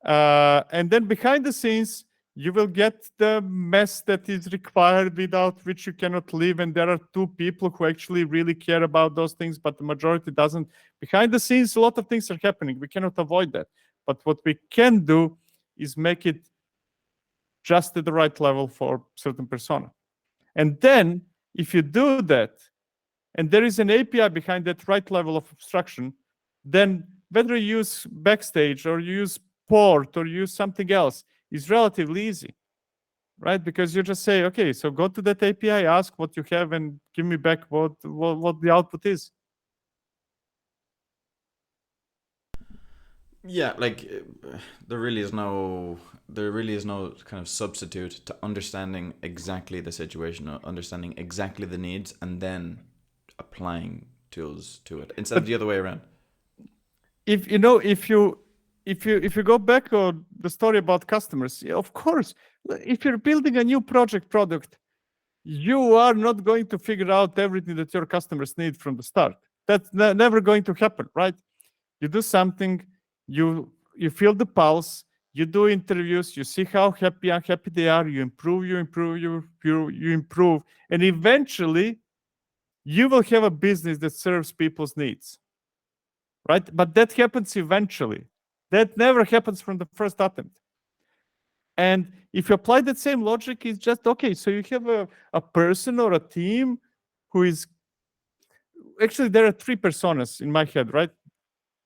And then behind the scenes, you will get the mess that is required without which you cannot live. And there are two people who actually really care about those things, but the majority doesn't. Behind the scenes, a lot of things are happening. We cannot avoid that. But what we can do is make it just at the right level for certain persona. And then if you do that, and there is an API behind that right level of abstraction, then whether you use Backstage or you use Port or you use something else is relatively easy, right? Because you just say, okay, so go to that API, ask what you have, and give me back what the output is. Yeah, like there really is no kind of substitute to understanding exactly the situation, understanding exactly the needs, and then applying tools to it instead of the other way around. If you go back on the story about customers, of course, if you're building a new product, you are not going to figure out everything that your customers need from the start. That's never going to happen, right? You do something, you feel the pulse, you do interviews, you see how happy, unhappy they are, you improve, and eventually you will have a business that serves people's needs, right? But that happens eventually. That never happens from the first attempt. And if you apply that same logic, it's just, okay, so you have a person or a team who is, actually there are three personas in my head, right?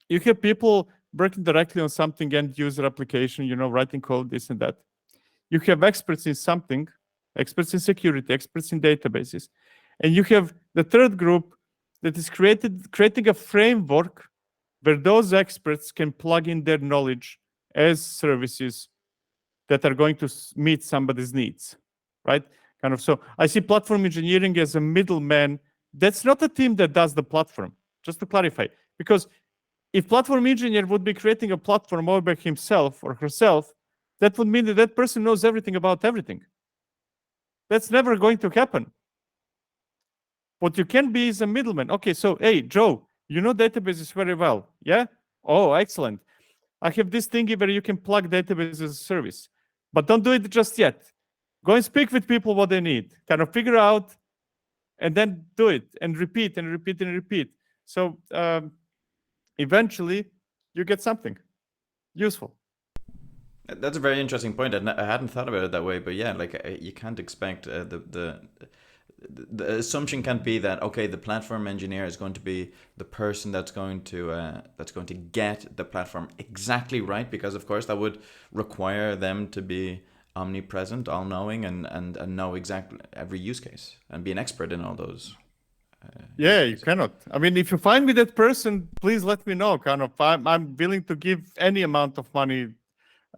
You have people working directly on something, end user application, writing code, this and that. You have experts in something, experts in security, experts in databases. And you have the third group that is creating a framework where those experts can plug in their knowledge as services that are going to meet somebody's needs, right? Kind of. So I see platform engineering as a middleman. That's not a team that does the platform, just to clarify, because if platform engineer would be creating a platform all by himself or herself, that would mean that that person knows everything about everything. That's never going to happen. What you can be is a middleman. Okay, so hey, Joe, you know databases very well, yeah? Oh, excellent. I have this thingy where you can plug database as a service, but don't do it just yet. Go and speak with people what they need, kind of figure out, and then do it and repeat and repeat and repeat. So eventually you get something useful. That's a very interesting point. I hadn't thought about it that way, but yeah, like you can't expect the assumption can't be that okay, the platform engineer is going to be the person that's going to get the platform exactly right, because of course that would require them to be omnipresent, all-knowing, and know exactly every use case and be an expert in all those. Yeah, you cannot. I mean, if you find me that person, please let me know. Kind of, I'm willing to give any amount of money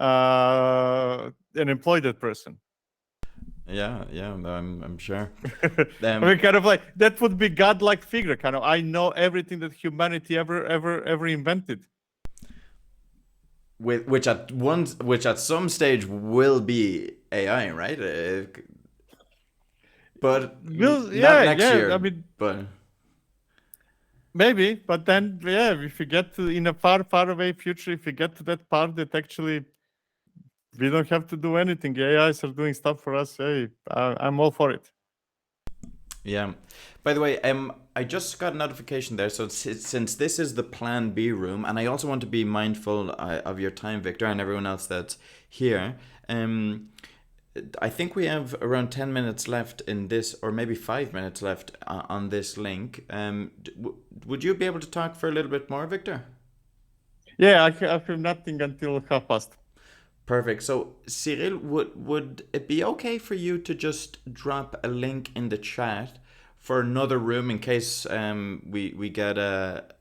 and employ that person. Yeah, I'm sure. I mean, kind of like that would be godlike figure. Kind of, I know everything that humanity ever invented. Which at some stage will be AI, right? But not next year. I mean, but maybe, but then yeah, if you get to in a far away future, if you get to that part that actually we don't have to do anything, AIs are doing stuff for us. Hey, I'm all for it. Yeah. By the way, I just got a notification there. So since this is the Plan B room, and I also want to be mindful of your time, Viktor, and everyone else that's here. I think we have around 10 minutes left in this, or maybe 5 minutes left on this link. Would you be able to talk for a little bit more, Viktor? Yeah, I have nothing until past. Perfect. So, Cyril, would it be okay for you to just drop a link in the chat for another room in case we get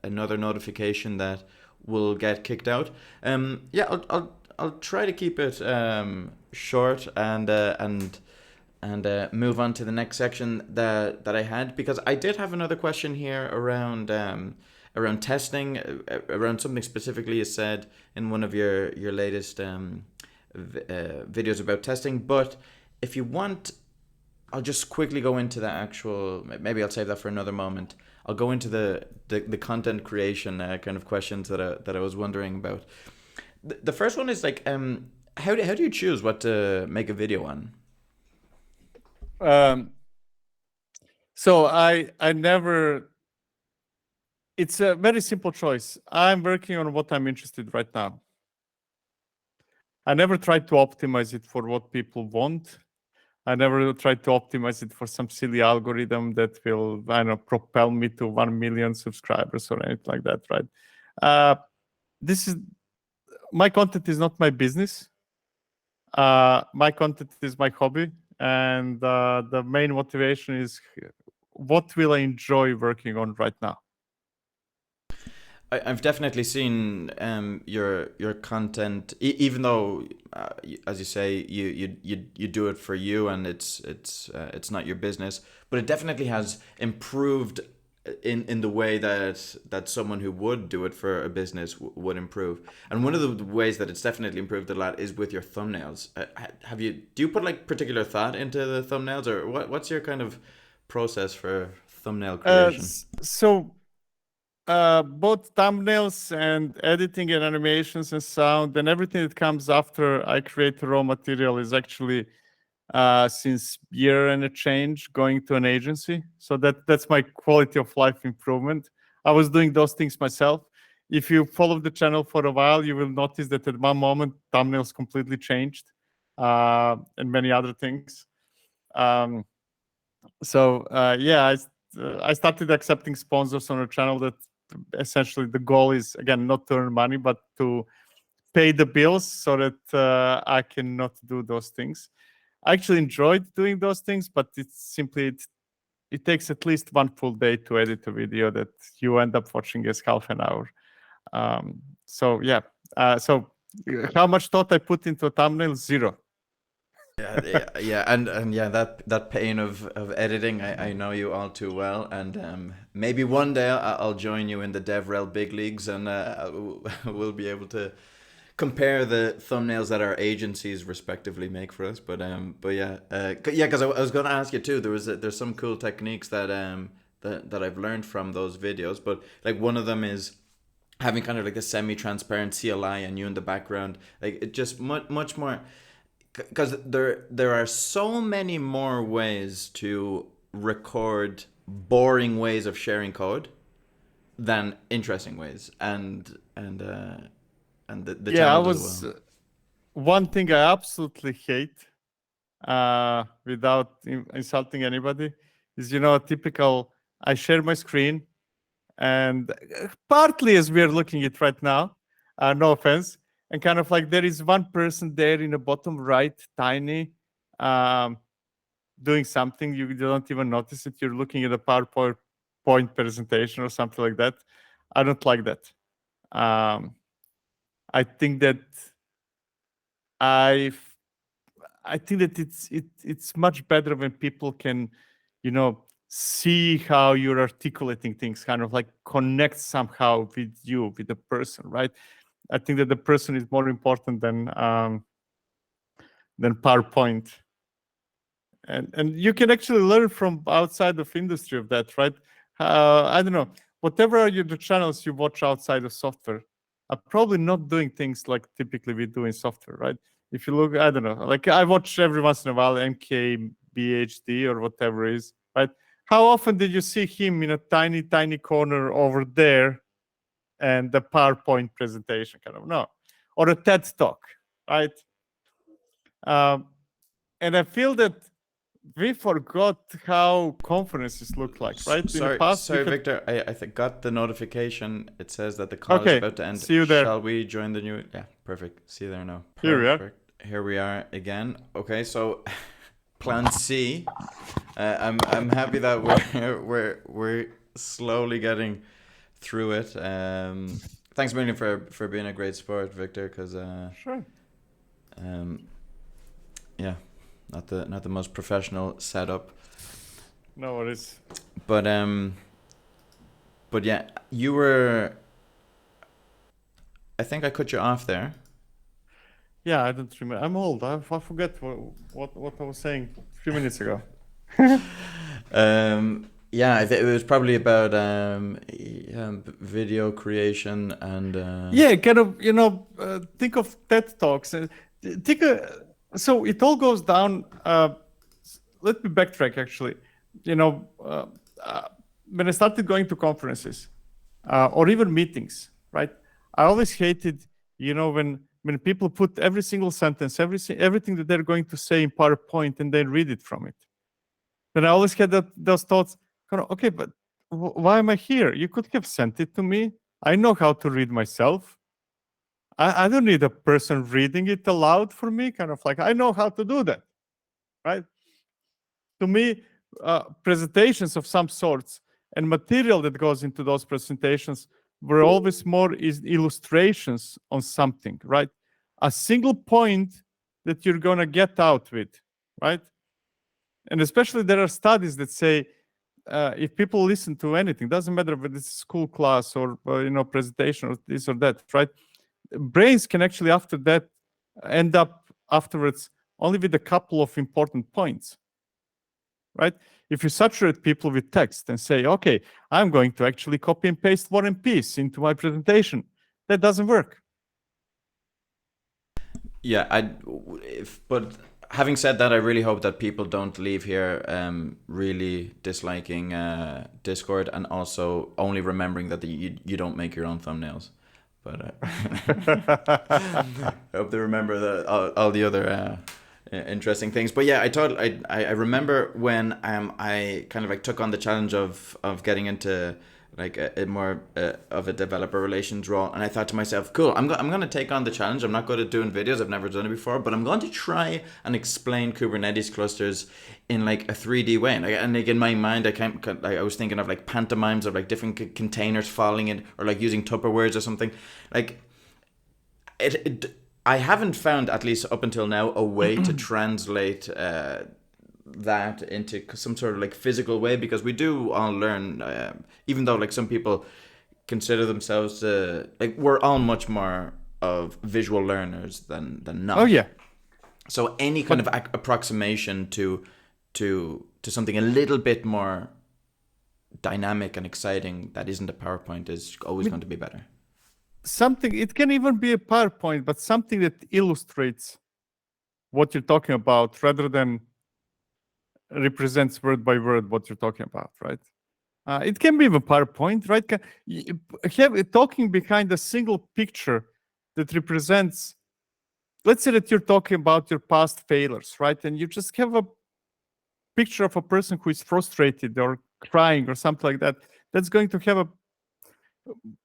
another notification that will get kicked out? Yeah, I'll try to keep it short and move on to the next section that I had, because I did have another question here around testing, around something specifically you said in one of your latest videos about testing. But if you want, I'll just quickly go into the actual, maybe I'll save that for another moment. I'll go into the content creation kind of questions that I was wondering about. The first one is like, how do you choose what to make a video on? So I never. It's a very simple choice. I'm working on what I'm interested right now. I never tried to optimize it for what people want. I never tried to optimize it for some silly algorithm that will, I don't know, propel me to 1 million subscribers or anything like that, right? This is my content is not my business. My content is my hobby, and the main motivation is what will I enjoy working on right now. I've definitely seen your content, even though, as you say, you do it for you, and it's not your business, but it definitely has improved in the way that someone who would do it for a business would improve. And one of the ways that it's definitely improved a lot is with your thumbnails. Do you put like particular thought into the thumbnails, or what's your kind of process for thumbnail creation? So both thumbnails and editing and animations and sound and everything that comes after I create raw material is actually since year and a change going to an agency. So that's my quality of life improvement. I was doing those things myself. If you follow the channel for a while, you will notice that at one moment thumbnails completely changed and many other things. I started accepting sponsors on a channel that essentially the goal is, again, not to earn money, but to pay the bills so that I cannot do those things. I actually enjoyed doing those things, but it takes at least one full day to edit a video that you end up watching as half an hour. So how much thought I put into a thumbnail? Zero. and yeah, that pain of editing, I know you all too well, and maybe one day I'll join you in the DevRel big leagues, and we'll be able to compare the thumbnails that our agencies respectively make for us. But yeah, yeah, because I was going to ask you too. There's some cool techniques that I've learned from those videos, but like one of them is having kind of like the semi-transparent CLI and you in the background, like it just much more, because there are so many more ways to record boring ways of sharing code than interesting ways, and the Yeah, I challenge as was well. one thing I absolutely hate, without insulting anybody, is a typical. I share my screen, and partly as we are looking at right now, no offense, and kind of like there is one person there in the bottom right, tiny, um, doing something. You don't even notice it. You're looking at a PowerPoint presentation or something like that. I don't like that. Um, I think that I I think that it's much better when people can, see how you're articulating things, kind of like connect somehow with you, with the person, right? I think that the person is more important than PowerPoint, and you can actually learn from outside of industry of that, right? I don't know, whatever are the channels you watch outside of software are probably not doing things like typically we do in software, right? If you look, I don't know, like I watch every once in a while MKBHD or whatever it is, right? How often did you see him in a tiny corner over there and the PowerPoint presentation? Kind of no, or a TED talk, right? Um, and I feel that we forgot how conferences look like, right? In the past, we Sorry, had. Victor. I got the notification. It says that the call is Okay, about to end. see you there. Shall we join the new? Yeah, perfect. See you there now. Here we are. Perfect. Here we are again. Okay, so Plan C. I'm happy that we're slowly getting through it. Thanks a million for being a great sport, Victor. Because Sure. um, yeah, not the most professional setup, No worries. but um. But yeah, you were. I think I cut you off there. Yeah, I don't remember. I'm old. I forget what I was saying a few minutes ago. Yeah, it was probably about video creation and. Yeah, kind of. Think of TED talks. Think. So it all goes down. Let me backtrack. Actually, when I started going to conferences, or even meetings, right? I always hated, when people put every single sentence, everything that they're going to say in PowerPoint and then read it from it. Then I always had those thoughts, okay, but why am I here? You could have sent it to me. I know how to read myself. I don't need a person reading it aloud for me. Kind of like I know how to do that, right? To me, presentations of some sorts and material that goes into those presentations were always more is illustrations on something, right? A single point that you're going to get out with, right? And especially there are studies that say if people listen to anything, doesn't matter whether it's school class or presentation or this or that, right? Brains can actually after that end up afterwards only with a couple of important points, right? If you saturate people with text and say, okay, I'm going to actually copy and paste War and Peace into my presentation, that doesn't work. Yeah, but having said that, I really hope that people don't leave here really disliking Discord and also only remembering that you don't make your own thumbnails. But I hope they remember all the other interesting things. But yeah, I remember when I kind of like took on the challenge of getting into like a more of a developer relations role, and I thought to myself, cool, I'm going to take on the challenge. I'm not good at doing videos, I've never done it before, but I'm going to try and explain Kubernetes clusters in like a 3D way. And like in my mind, I was thinking of like pantomimes of like different containers falling in, or like using Tupperwares or something. Like it I haven't found, at least up until now, a way to translate that into some sort of like physical way, because we do all learn, even though like some people consider themselves like we're all much more of visual learners than Oh not. yeah, So any kind but of approximation to something a little bit more dynamic and exciting that isn't a PowerPoint is always going to be better. something, it can even be a PowerPoint, but something that illustrates what you're talking about rather than represents word by word what you're talking about, right? It can be even PowerPoint, right? Have talking behind a single picture that represents, let's say that you're talking about your past failures, right? And you just have a picture of a person who is frustrated or crying or something like that. That's going to have a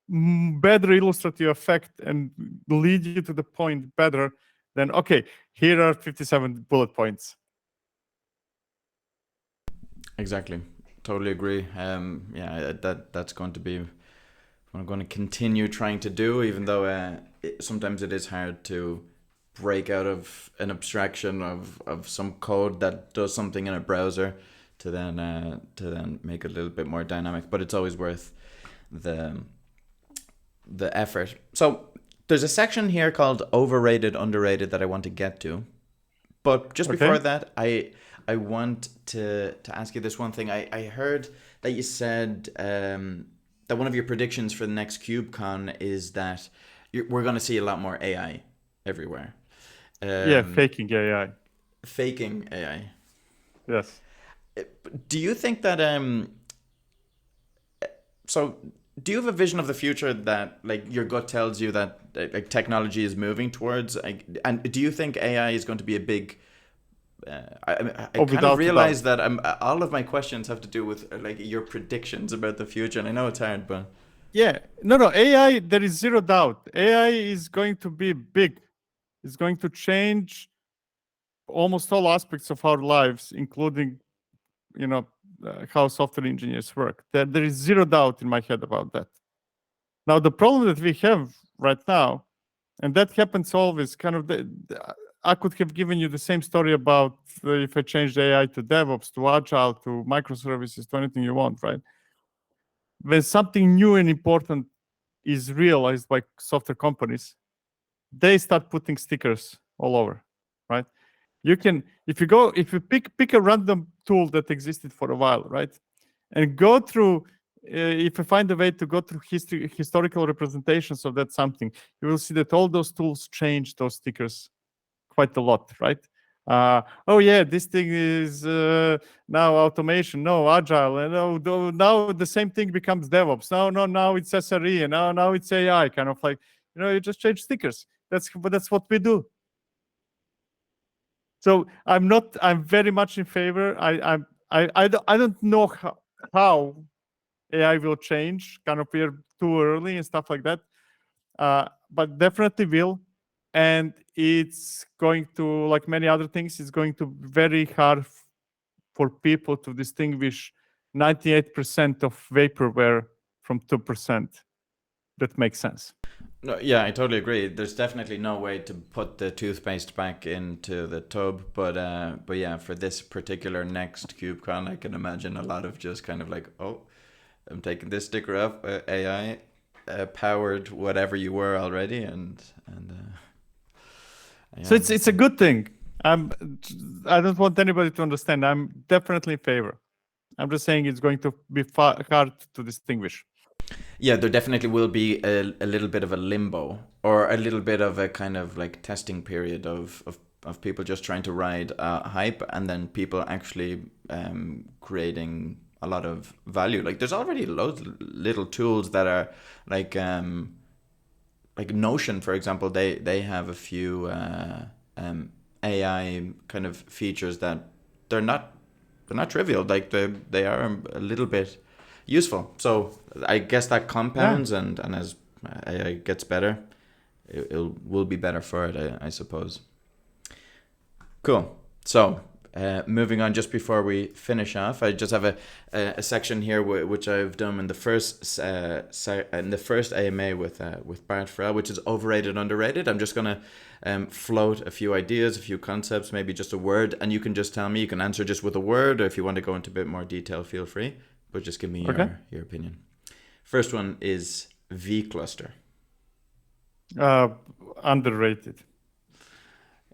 better illustrative effect and lead you to the point better than, okay, here are 57 bullet points. Exactly. Totally agree. Yeah, that's going to be what I'm going to continue trying to do, even though sometimes it is hard to break out of an abstraction of some code that does something in a browser to then make it a little bit more dynamic. But it's always worth the effort. So there's a section here called overrated, underrated that I want to get to. But just before that, I want to ask you this one thing. I heard that you said that one of your predictions for the next Kubecon is that we're going to see a lot more AI everywhere. Yeah, faking AI. Faking AI. Yes. Do you think that so do you have a vision of the future that like your gut tells you that like technology is moving towards, and do you think AI is going to be a big I kind of realize that all of my questions have to do with like your predictions about the future, and I know it's hard, but yeah, no, AI, there is zero doubt. AI is going to be big. It's going to change almost all aspects of our lives, including, how software engineers work. There is zero doubt in my head about that. Now, the problem that we have right now, and that happens always, kind of, I could have given you the same story about if I changed AI to DevOps, to Agile, to microservices, to anything you want, right? When something new and important is realized by software companies, they start putting stickers all over, right? You can, if you pick a random tool that existed for a while, right, and go through, if you find a way to go through historical representations of that something, you will see that all those tools change those stickers quite a lot, right? Oh yeah, this thing is now automation, no agile, and now the same thing becomes DevOps. Now it's SRE, and now it's AI. Kind of like, you just change stickers. That's what we do. So I'm very much in favor. I don't know how AI will change. Kind of, we're too early and stuff like that. But definitely will. And it's going to, like many other things, it's going to be very hard for people to distinguish 98% of vaporware from 2%. That makes sense. no, yeah, I totally agree. There's definitely no way to put the toothpaste back into the tub, but yeah, for this particular next KubeCon, I can imagine a lot of just kind of like, oh, I'm taking this sticker off, AI powered whatever you were already, and yeah. So it's a good thing. I don't want anybody to understand. I'm definitely in favor. I'm just saying it's going to be hard to distinguish. Yeah, there definitely will be a little bit of a limbo, or a little bit of a kind of like testing period of people just trying to ride hype, and then people actually creating a lot of value. Like there's already loads of little tools that are like Notion, for example. They have a few AI kind of features that they're not trivial. Like they are a little bit useful. So I guess that compounds, and as AI gets better, it will be better for it, I suppose. Cool. So moving on, just before we finish off, I just have a section here which I've done in the first AMA with Bart Farrell, which is overrated, underrated. I'm just gonna float a few ideas, a few concepts, maybe just a word, and you can just tell me. You can answer just with a word, or if you want to go into a bit more detail, feel free. But just give me your opinion. First one is vCluster. Underrated.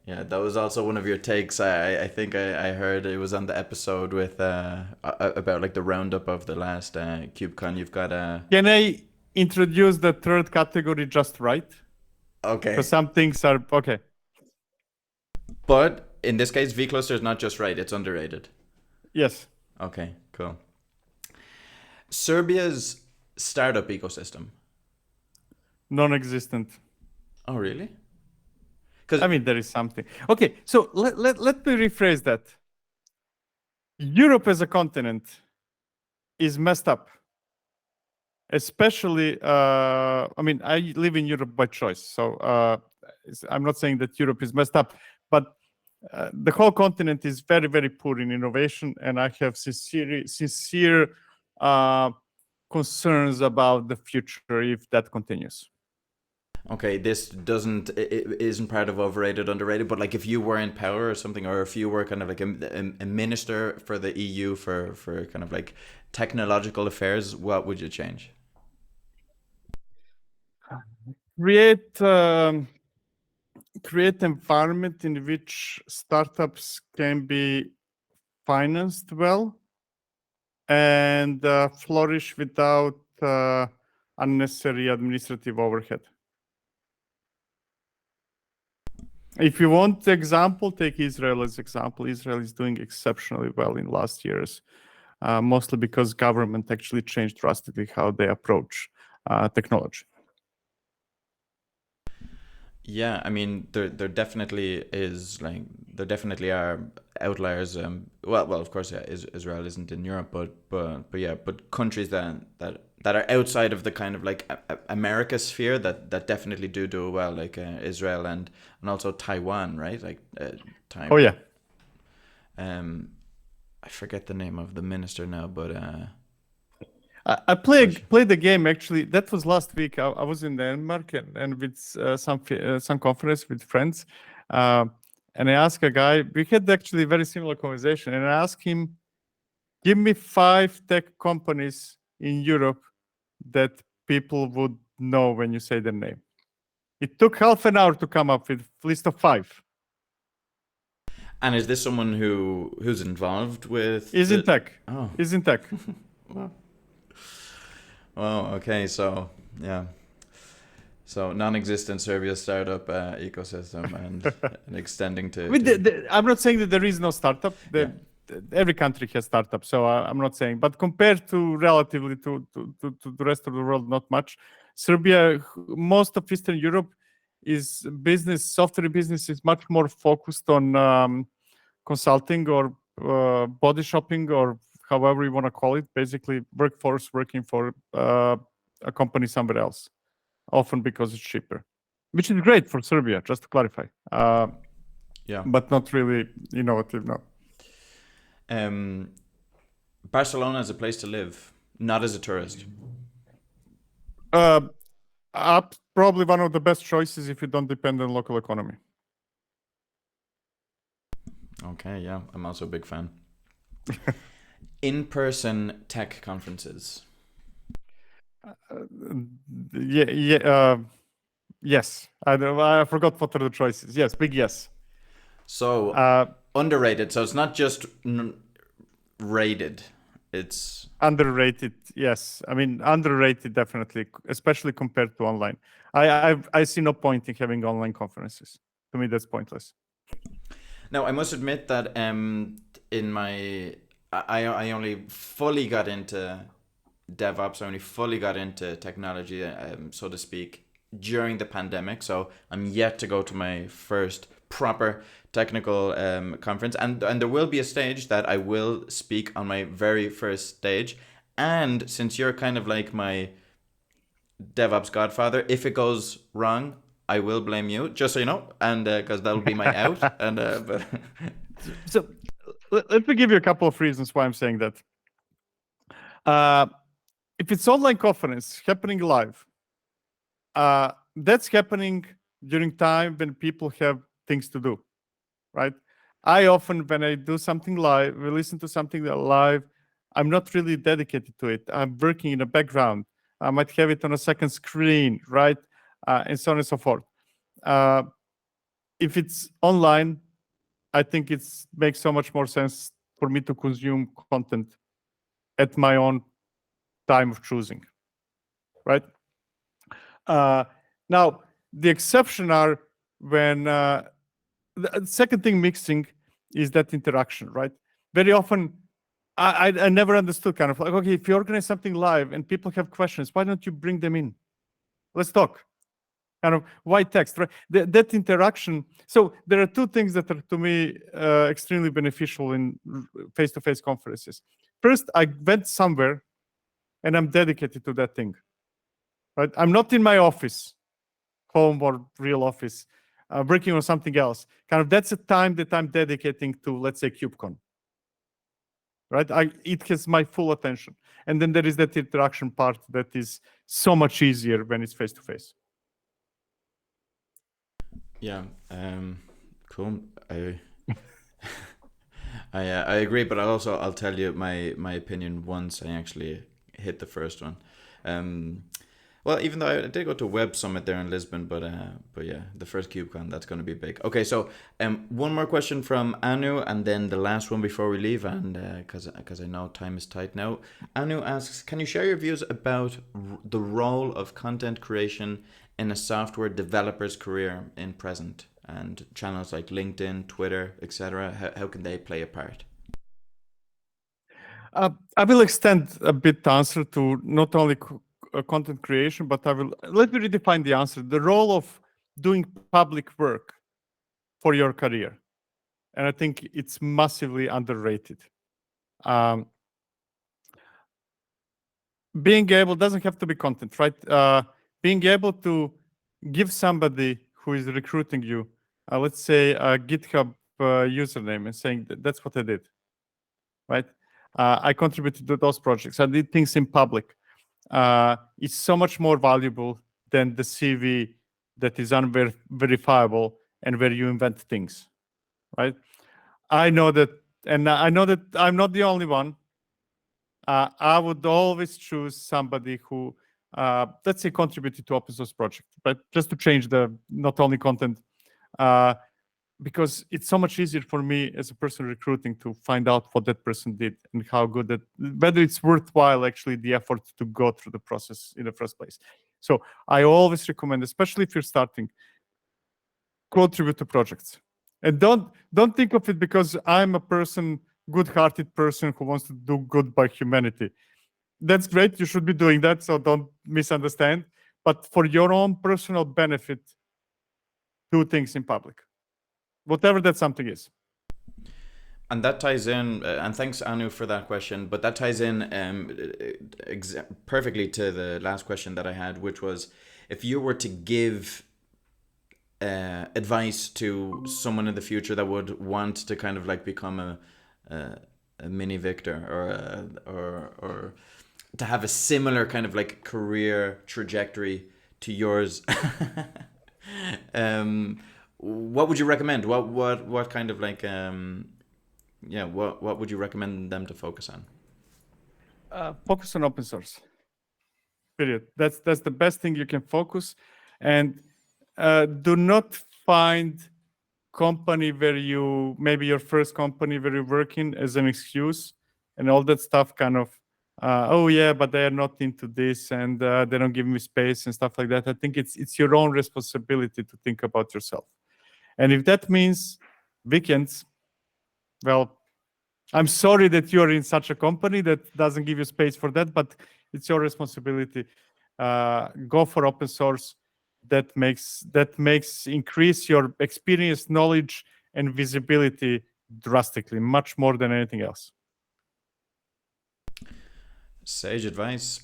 Yeah, that was also one of your takes. I think I heard it was on the episode with about like the roundup of the last Kubecon. You've got Can I introduce the third category just right? Okay. Because some things are okay. But in this case, vCluster is not just right; it's underrated. Yes. Okay, cool. Serbia's startup ecosystem. Non-existent. Oh, really? I mean, there is something. Okay, so let me rephrase that. Europe as a continent is messed up. Especially, I mean, I live in Europe by choice. So I'm not saying that Europe is messed up, but the whole continent is very, very poor in innovation. And I have sincere concerns about the future if that continues. Okay, this isn't part of overrated, underrated, but like if you were in power or something, or if you were kind of like a minister for the EU for kind of like technological affairs, what would you change? Create environment in which startups can be financed well and flourish without unnecessary administrative overhead. If you want the example, take Israel as example. Israel is doing exceptionally well in last years, mostly because government actually changed drastically how they approach technology. Yeah, I mean, there definitely is there definitely are outliers. Well, of course, yeah, Israel isn't in Europe, but yeah, but countries that are outside of the kind of like America sphere that definitely do well, like Israel and also Taiwan, right? Like Taiwan. Oh yeah. I forget the name of the minister now, but I played the game actually. That was last week. I was in Denmark and with some conference with friends, and I asked a guy. We had actually a very similar conversation, and I asked him, "Give me 5 tech companies in Europe that people would know when you say their name." It took half an hour to come up with a list of 5. And is this someone who's involved with? Is in tech. Oh, is in tech. Well, okay, so yeah, so non-existent Serbia startup ecosystem and extending to. I'm not saying that there is no startup. Every country has startups, so I'm not saying. But compared to relatively to the rest of the world, not much. Serbia, most of Eastern Europe, is software business is much more focused on consulting or body shopping or however you want to call it. Basically, workforce working for a company somewhere else, often because it's cheaper, which is great for Serbia. Just to clarify. Yeah, but not really innovative. No. Barcelona is a place to live, not as a tourist. Probably one of the best choices if you don't depend on local economy. Okay, yeah, I'm also a big fan. In-person tech conferences. Yes. I forgot what are the choices. Yes, big yes. So underrated. So it's not just rated. It's underrated. Yes, I mean underrated definitely, especially compared to online. I see no point in having online conferences. To me, that's pointless. Now, I must admit that I only fully got into DevOps. I only fully got into technology, so to speak, during the pandemic. So I'm yet to go to my first proper technical conference, and there will be a stage that I will speak on my very first stage. And since you're kind of like my DevOps godfather, if it goes wrong, I will blame you, just so you know, and because that'll be my out. And but so let me give you a couple of reasons why I'm saying that. If it's online conference happening live, that's happening during time when people have things to do, right? I often, when I do something live, we listen to something live, I'm not really dedicated to it. I'm working in the background. I might have it on a second screen, right? And so on and so forth. If it's online, I think it makes so much more sense for me to consume content at my own time of choosing, right? Now, the exception are when the second thing mixing is that interaction, right? Very often, I never understood kind of like, okay, if you organize something live and people have questions, why don't you bring them in? Let's talk. Kind of why text, right? That interaction. So there are two things that are to me extremely beneficial in face-to-face conferences. First, I went somewhere and I'm dedicated to that thing, right? I'm not in my office, home or real office, working on something else. Kind of that's a time that I'm dedicating to, let's say, Kubecon, right? It has my full attention. And then there is that interaction part that is so much easier when it's face-to-face. Yeah, cool. I agree, but I'll tell you my opinion once I actually hit the first one. Well, even though I did go to Web Summit there in Lisbon, but yeah, the first KubeCon, that's going to be big. Okay, so one more question from Anu, and then the last one before we leave, and because I know time is tight now. Anu asks, can you share your views about the role of content creation in a software developer's career in present, and channels like LinkedIn, Twitter, etc.? How can they play a part? I will extend a bit the answer to not only content creation, but let me redefine the answer. The role of doing public work for your career. And I think it's massively underrated. Being able, doesn't have to be content, right? Being able to give somebody who is recruiting you, let's say a GitHub username and saying that's what I did, right? I contributed to those projects. I did things in public. It's so much more valuable than the CV that is unverifiable and where you invent things, right? I know that, and I know that I'm not the only one. I would always choose somebody who, let's say, contributed to open source project, but just to change the not only content, because it's so much easier for me as a person recruiting to find out what that person did and how good that, whether it's worthwhile actually the effort to go through the process in the first place. So I always recommend, especially if you're starting, contribute to projects. And don't think of it because I'm a person, good-hearted person who wants to do good by humanity. That's great. You should be doing that, so don't misunderstand. But for your own personal benefit, do things in public, whatever that something is. And that ties in, and thanks Anu for that question, but that ties in perfectly to the last question that I had, which was, if you were to give advice to someone in the future that would want to kind of like become a mini Viktor, or to have a similar kind of like career trajectory to yours, what would you recommend? What kind of like what would you recommend them to focus on? Focus on open source. Period. That's the best thing you can focus, and do not find company where you, maybe your first company where you're working, as an excuse and all that stuff. Kind of, oh yeah, but they are not into this, and they don't give me space and stuff like that. I think it's your own responsibility to think about yourself, and if that means weekends, well, I'm sorry that you're in such a company that doesn't give you space for that, but it's your responsibility. Go for open source. That makes increase your experience, knowledge, and visibility drastically, much more than anything else. Sage advice.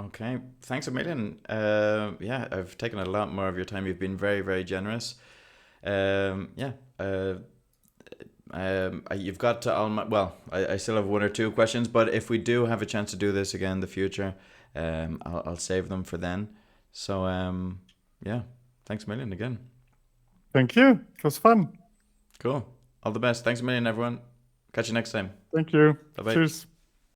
Okay, thanks a million. Yeah, I've taken a lot more of your time. You've been very, very generous. Yeah. You've got to all my, well, I still have one or two questions, but if we do have a chance to do this again in the future, I'll save them for then. So yeah, thanks a million again. Thank you. It was fun. Cool. All the best. Thanks a million, everyone. Catch you next time. Thank you. Bye bye. Cheers.